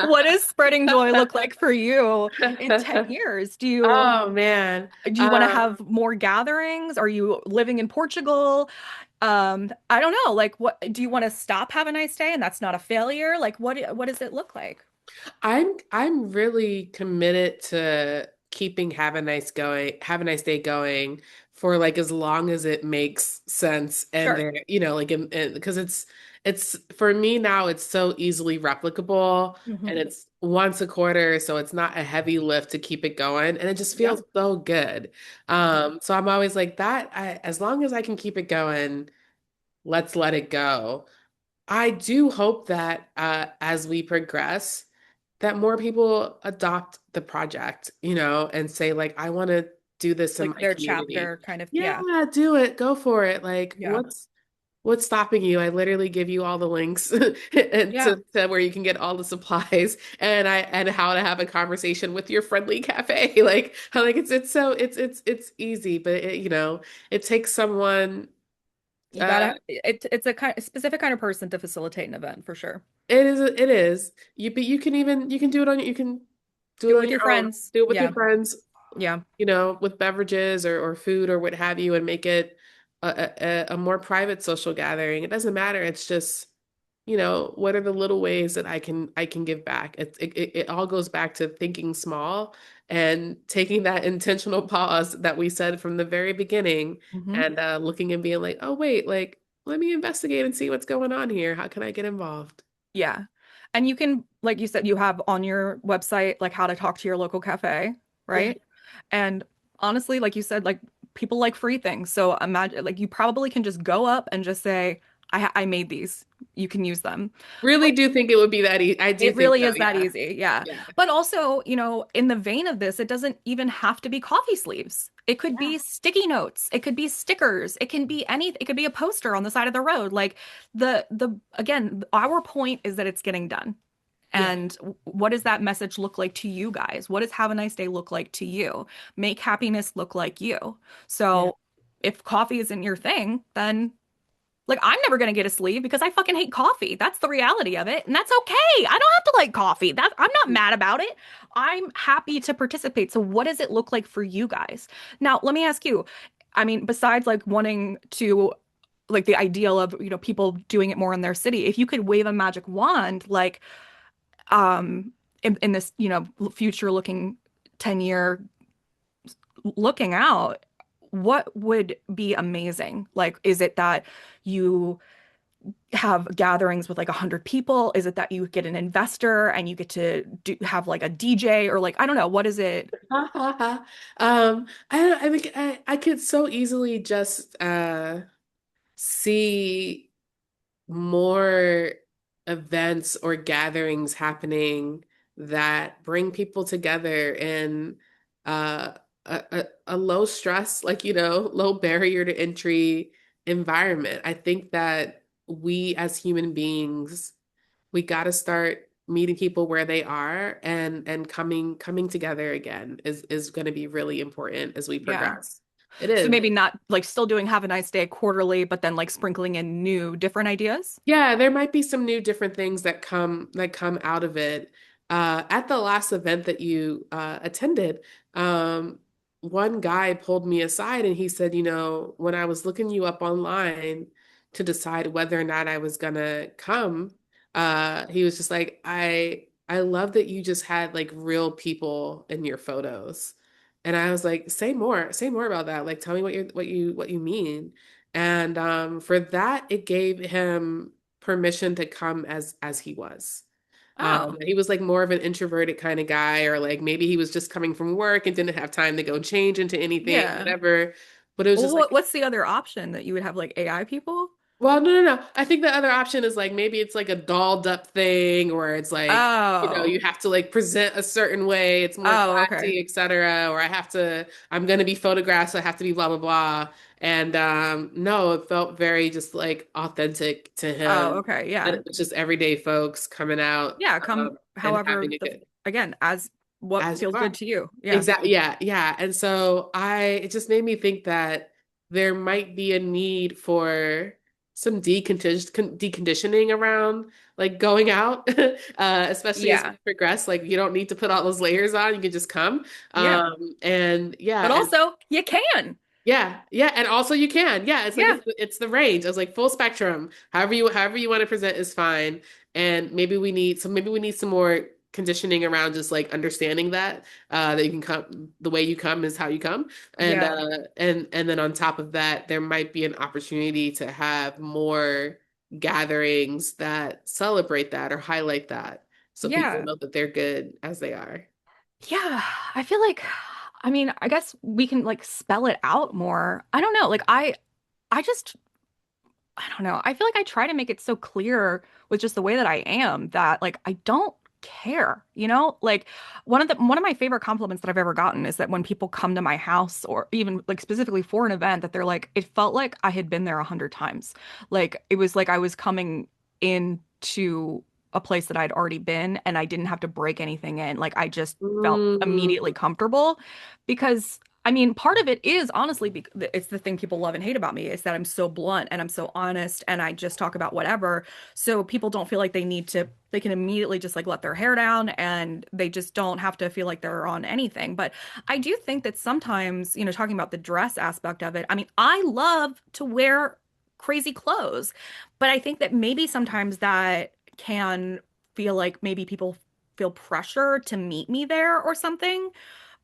what does spreading joy look like for you in 10 years? Oh man. Do you want to Um, have more gatherings? Are you living in Portugal? I don't know. Like, what do you want to stop, have a nice day, and that's not a failure? Like, what does it look like? I'm really committed to keeping have a nice day going for like as long as it makes sense. And Sure. there, like because it's for me now, it's so easily replicable and Hmm. it's once a quarter, so it's not a heavy lift to keep it going. And it just Yeah. feels so good. So I'm always like that. As long as I can keep it going, let's let it go. I do hope that as we progress, that more people adopt the project, and say like, I want to do this in Like my their community. chapter kind of, Yeah, yeah. do it. Go for it. Like, Yeah. what's stopping you? I literally give you all the links and Yeah. to where you can get all the supplies and how to have a conversation with your friendly cafe. Like it's easy, but it takes someone. You Uh, gotta, it's a kind, specific kind of person to facilitate an event for sure. it is. But you can do it do Do it it on with your your own. friends. Do it with your Yeah. friends, Yeah. with beverages or food or what have you, and make it a more private social gathering. It doesn't matter. It's just, what are the little ways that I can give back? It all goes back to thinking small and taking that intentional pause that we said from the very beginning Hmm. and looking and being like, oh wait, like let me investigate and see what's going on here. How can I get involved? Yeah. And you can, like you said, you have on your website, like how to talk to your local cafe, Yeah. right? And honestly, like you said, like people like free things. So imagine, like you probably can just go up and just say, I made these. You can use them. Really do think it would be that easy. I do It think really so. is that Yeah. easy. Yeah. Yeah. But also, in the vein of this, it doesn't even have to be coffee sleeves. It could Yeah. be sticky notes. It could be stickers. It can be anything. It could be a poster on the side of the road. Like again, our point is that it's getting done. Yeah. And what does that message look like to you guys? What does have a nice day look like to you? Make happiness look like you. Yeah. So if coffee isn't your thing, then like, I'm never gonna get a sleeve because I fucking hate coffee. That's the reality of it. And that's okay. I don't have to like coffee. I'm not mad about it. I'm happy to participate. So what does it look like for you guys? Now, let me ask you, I mean, besides like wanting to like the ideal of, people doing it more in their city, if you could wave a magic wand, like in this, future looking 10-year looking out, what would be amazing? Like, is it that you have gatherings with like 100 people? Is it that you get an investor and you get to have like a DJ or like I don't know, what is it? I think I could so easily just see more events or gatherings happening that bring people together in uh, a low stress, like, low barrier to entry environment. I think that we as human beings, we got to start meeting people where they are and coming together again is going to be really important as we Yeah. progress. It So is. maybe not like still doing Have a Nice Day quarterly, but then like sprinkling in new different ideas. Yeah, there might be some new different things that come out of it. At the last event that you attended, um, one guy pulled me aside and he said, when I was looking you up online to decide whether or not I was gonna come, he was just like, I love that you just had like real people in your photos. And I was like, say more about that. Like, tell me what you mean. And for that, it gave him permission to come as he was. Oh, He was like more of an introverted kind of guy, or like maybe he was just coming from work and didn't have time to go change into anything, yeah. whatever. But it was Well, just like, what's the other option that you would have like AI people? well, no, no, no. I think the other option is like maybe it's like a dolled up thing, or it's like, you Oh. have to like present a certain way, it's more Oh, okay. classy, etc. Or I'm gonna be photographed, so I have to be blah blah blah. And no, it felt very just like authentic to Oh, him. okay. That Yeah. it was just everyday folks coming out Yeah, come and however having a the good again, as what as you feels good are. to you. Yeah. Exactly. Yeah. Yeah. And so it just made me think that there might be a need for some deconditioning around like going out, especially as we Yeah. progress. Like you don't need to put all those layers on. You can just come. Yeah. And But yeah. And also, you can. yeah. Yeah. And also you can. Yeah. It's like, Yeah. it's the range. I was like full spectrum. However you want to present is fine. And maybe we need some more. conditioning around just like understanding that that you can come the way you come is how you come. And Yeah. and then on top of that, there might be an opportunity to have more gatherings that celebrate that or highlight that so people Yeah. know that they're good as they are. Yeah. I feel like, I mean, I guess we can like spell it out more. I don't know. Like I just I don't know. I feel like I try to make it so clear with just the way that I am that like I don't care, you know? Like one of my favorite compliments that I've ever gotten is that when people come to my house or even like specifically for an event that they're like it felt like I had been there 100 times. Like it was like I was coming into a place that I'd already been and I didn't have to break anything in. Like I just felt immediately Mm, comfortable because I mean, part of it is honestly, it's the thing people love and hate about me is that I'm so blunt and I'm so honest and I just talk about whatever. So people don't feel like they can immediately just like let their hair down and they just don't have to feel like they're on anything. But I do think that sometimes, you know, talking about the dress aspect of it, I mean, I love to wear crazy clothes, but I think that maybe sometimes that can feel like maybe people feel pressure to meet me there or something.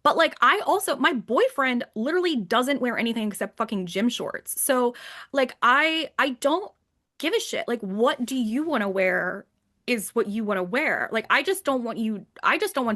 But like I also my boyfriend literally doesn't wear anything except fucking gym shorts. So like I don't give a shit. Like what do you want to wear is what you want to wear. Like I just don't want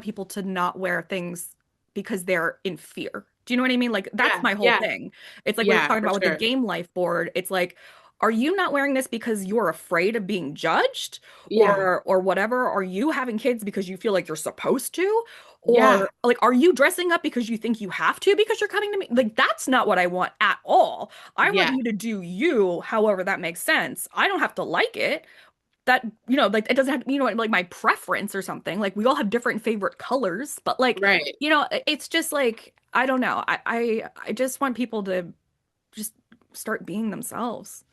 people to not wear things because they're in fear. Do you know what I mean? Like that's yeah, my whole yeah, thing. It's like we were yeah, talking for about with the sure. game life board. It's like are you not wearing this because you're afraid of being judged Yeah, or whatever? Are you having kids because you feel like you're supposed to? yeah, Or like, are you dressing up because you think you have to because you're coming to me? Like, that's not what I want at all. I want yeah, you to do you, however that makes sense. I don't have to like it. That, you know, like it doesn't have to be, you know, like my preference or something. Like we all have different favorite colors, but like, right. you know, it's just like, I don't know. I just want people to just start being themselves.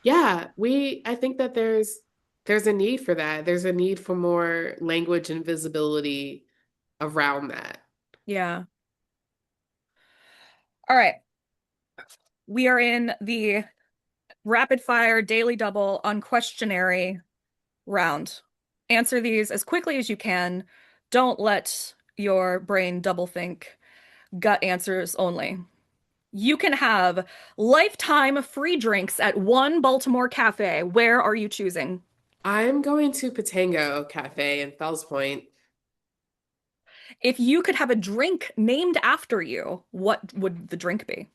Yeah, I think that there's a need for that. There's a need for more language and visibility around that. Yeah. All right. We are in the rapid fire daily double unquestionary round. Answer these as quickly as you can. Don't let your brain double think. Gut answers only. You can have lifetime free drinks at one Baltimore cafe. Where are you choosing? I'm going to Patango Cafe in Fells Point. If you could have a drink named after you, what would the drink be?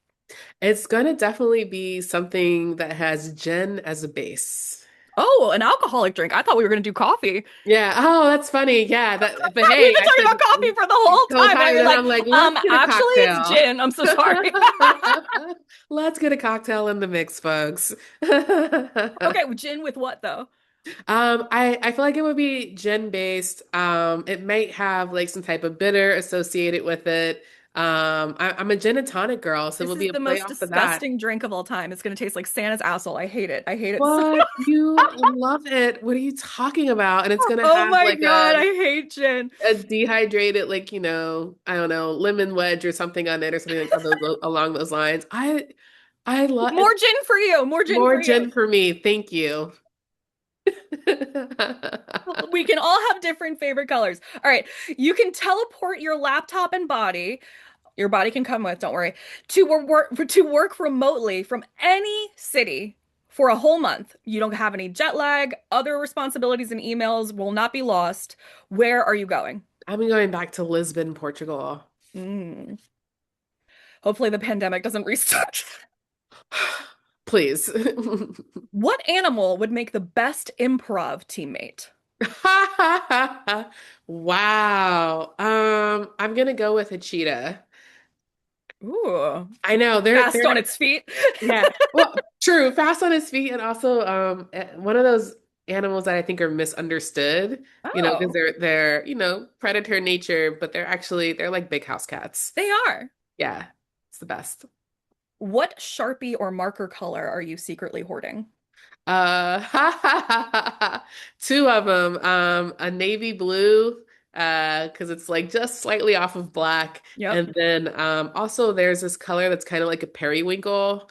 It's gonna definitely be something that has gin as a base. Oh, an alcoholic drink. I thought we were going to do coffee. Yeah. Oh, that's funny. Yeah. That. But We've hey, been I talking said about coffee for the whole the whole time, and time, you're and like, I'm like, let's get a actually, it's cocktail. gin. I'm so sorry. Let's get a cocktail in the mix, folks. Okay, gin with what though? I feel like it would be gin based. It might have like some type of bitter associated with it. I'm a gin and tonic girl, so it This would be is a the play most off of that. disgusting drink of all time. It's going to taste like Santa's asshole. I hate it. I hate it so What? You love it. What are you talking about? And it's gonna Oh have my like God, I hate gin. a dehydrated, like, I don't know, lemon wedge or something on it or something like along those lines. I love More gin for you. More gin more for you. gin for me. Thank you. We can all have different favorite colors. All right. You can teleport your laptop and body. Your body can come with, don't worry, to work remotely from any city for a whole month. You don't have any jet lag. Other responsibilities and emails will not be lost. Where are you going? I'm going back to Lisbon, Portugal. Mm. Hopefully the pandemic doesn't restart. Please. What animal would make the best improv teammate? Wow. I'm gonna go with a cheetah. Ooh, I know fast they're on its feet. yeah. Well, true. Fast on his feet, and also one of those animals that I think are misunderstood. Because Oh, they're predator nature, but they're like big house cats. they are. Yeah, it's the best. What Sharpie or marker color are you secretly hoarding? Two of them. A navy blue, because it's like just slightly off of black, Yep. and then also there's this color that's kind of like a periwinkle,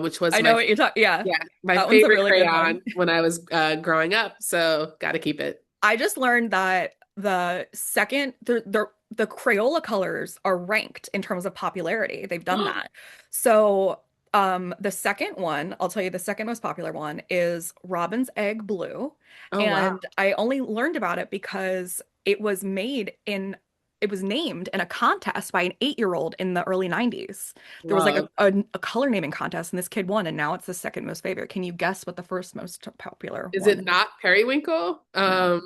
which was I know what you're talking. Yeah, my that one's a favorite really good one. crayon when I was growing up. So got to keep it. I just learned that. the second the Crayola colors are ranked in terms of popularity. They've done that. So the second one, I'll tell you the second most popular one is Robin's Egg Blue. Oh, wow. And I only learned about it because it was named in a contest by an 8-year-old in the early 90s. There was like Love. a color naming contest and this kid won and now it's the second most favorite. Can you guess what the first most popular Is one it is? not periwinkle? No.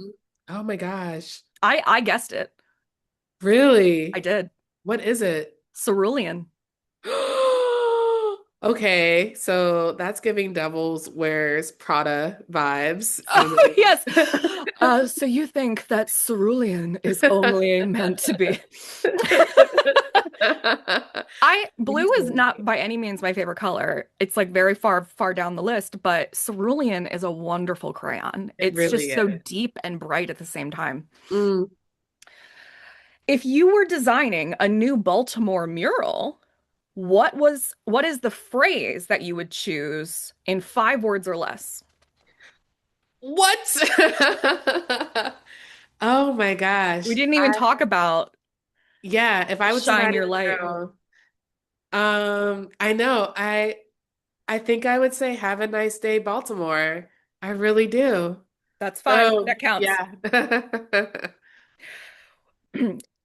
Oh my gosh. I guessed it. I Really? did. What is it? Cerulean. Okay, so that's giving Devils Wears Prada vibes. Oh, yes. So you think that cerulean is only meant to be. Blue is not by any means my favorite color. It's like very far, far down the list, but cerulean is a wonderful crayon. It It's really just so is. deep and bright at the same time. Mm. If you were designing a new Baltimore mural, what is the phrase that you would choose in 5 words or less? What? Oh my We gosh. didn't even talk about Yeah, if I was shine designing your a light. mural, I know. I think I would say have a nice day, Baltimore. I really do. That's fine. So, That counts. yeah.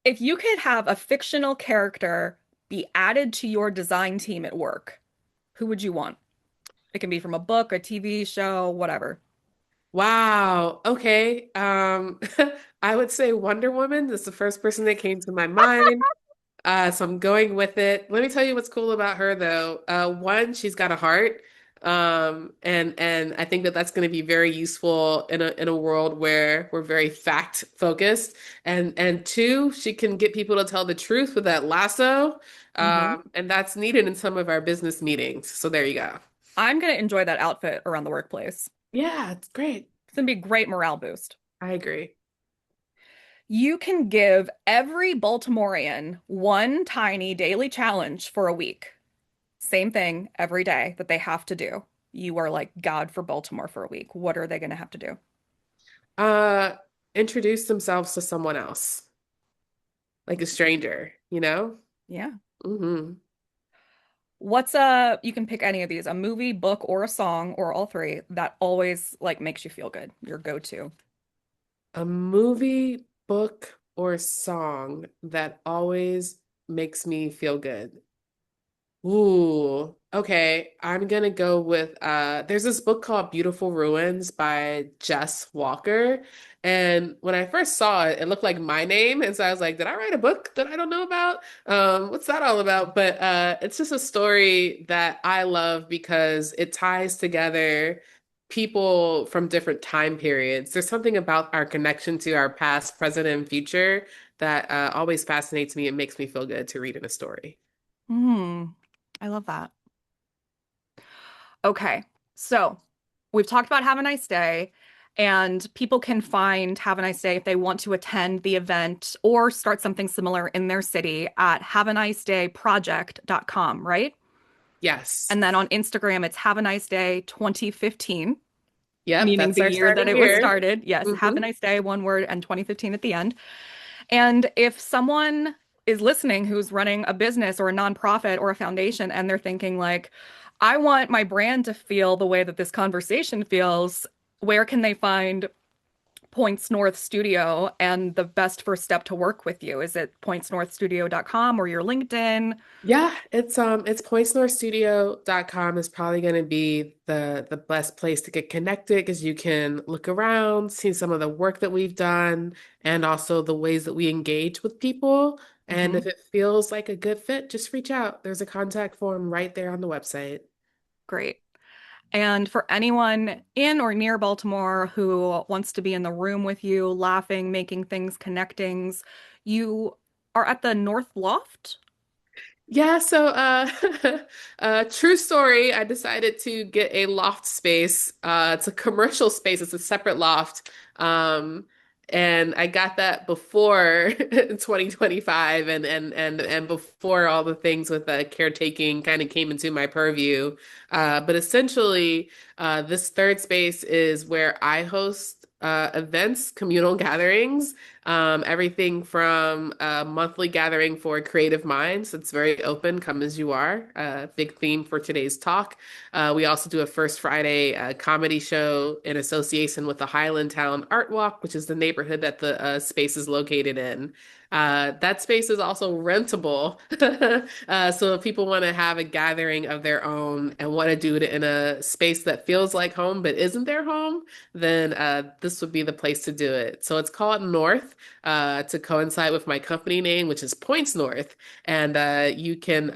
If you could have a fictional character be added to your design team at work, who would you want? It can be from a book, a TV show, whatever. Wow. Okay. I would say Wonder Woman. That's the first person that came to my mind. So I'm going with it. Let me tell you what's cool about her though. One, she's got a heart. And I think that that's going to be very useful in a world where we're very fact focused. And two, she can get people to tell the truth with that lasso. Hmm. And that's needed in some of our business meetings. So there you go. I'm going to enjoy that outfit around the workplace. Yeah, it's great. It's going to be a great morale boost. I agree. You can give every Baltimorean one tiny daily challenge for a week. Same thing every day that they have to do. You are like God for Baltimore for a week. What are they going to have to do? Uh, Introduce themselves to someone else, like a stranger, you know? Yeah. Hmm. You can pick any of these, a movie, book, or a song, or all three that always like makes you feel good, your go-to. A movie, book, or song that always makes me feel good. Ooh, okay. I'm gonna go with there's this book called Beautiful Ruins by Jess Walker. And when I first saw it, it looked like my name. And so I was like, did I write a book that I don't know about? What's that all about? But it's just a story that I love because it ties together people from different time periods. There's something about our connection to our past, present, and future that always fascinates me and makes me feel good to read in a story. Hmm. I love that. Okay. So we've talked about Have a Nice Day, and people can find Have a Nice Day if they want to attend the event or start something similar in their city at haveanicedayproject.com, right? Yes. And then on Instagram, it's Have a Nice Day 2015, Yep, meaning that's the our year that starting it was year. started. Yes, Have a Hmm. Nice Day, one word, and 2015 at the end. And if someone is listening who's running a business or a nonprofit or a foundation and they're thinking like, I want my brand to feel the way that this conversation feels, where can they find Points North Studio and the best first step to work with you? Is it pointsnorthstudio.com or your LinkedIn? Yeah, it's pointsnorthstudio.com is probably going to be the best place to get connected because you can look around, see some of the work that we've done, and also the ways that we engage with people. And Hmm. if it feels like a good fit, just reach out. There's a contact form right there on the website. Great. And for anyone in or near Baltimore who wants to be in the room with you, laughing, making things, connectings, you are at the North Loft. Yeah, so true story, I decided to get a loft space. It's a commercial space, it's a separate loft. And I got that before 2025 and before all the things with caretaking kind of came into my purview. But essentially, this third space is where I host events, communal gatherings. Everything from a monthly gathering for creative minds. It's very open, come as you are. Big theme for today's talk. We also do a First Friday comedy show in association with the Highlandtown Art Walk, which is the neighborhood that the space is located in. That space is also rentable. So if people want to have a gathering of their own and want to do it in a space that feels like home but isn't their home, then this would be the place to do it. So it's called North to coincide with my company name, which is Points North. And you can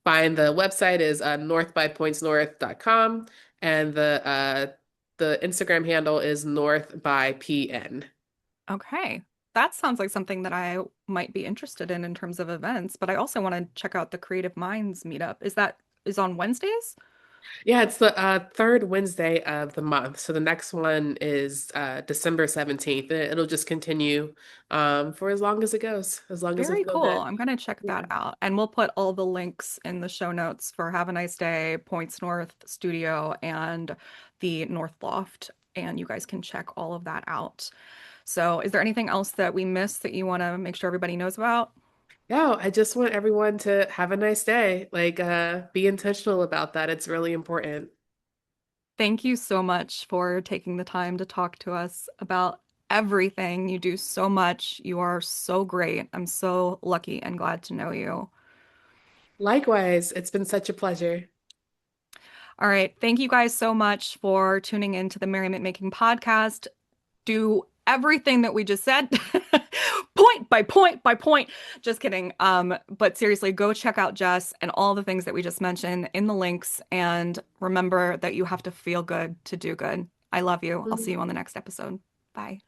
find the website is northbypointsnorth.com, and the Instagram handle is north by PN. Okay. That sounds like something that I might be interested in terms of events, but I also want to check out the Creative Minds meetup. Is on Wednesdays? Yeah, it's the third Wednesday of the month. So the next one is December 17th. It'll just continue for as long as it goes, as long as we Very feel cool. good. I'm gonna check Yeah. that out. And we'll put all the links in the show notes for Have a Nice Day, Points North Studio, and the North Loft. And you guys can check all of that out. So, is there anything else that we missed that you want to make sure everybody knows about? No, I just want everyone to have a nice day. Like, be intentional about that. It's really important. Thank you so much for taking the time to talk to us about everything. You do so much. You are so great. I'm so lucky and glad to know you. Likewise, it's been such a pleasure. All right. Thank you guys so much for tuning into the Merriment Making Podcast. Do everything that we just said, point by point by point. Just kidding. But seriously, go check out Jess and all the things that we just mentioned in the links. And remember that you have to feel good to do good. I love you. I'll see you on the next episode. Bye.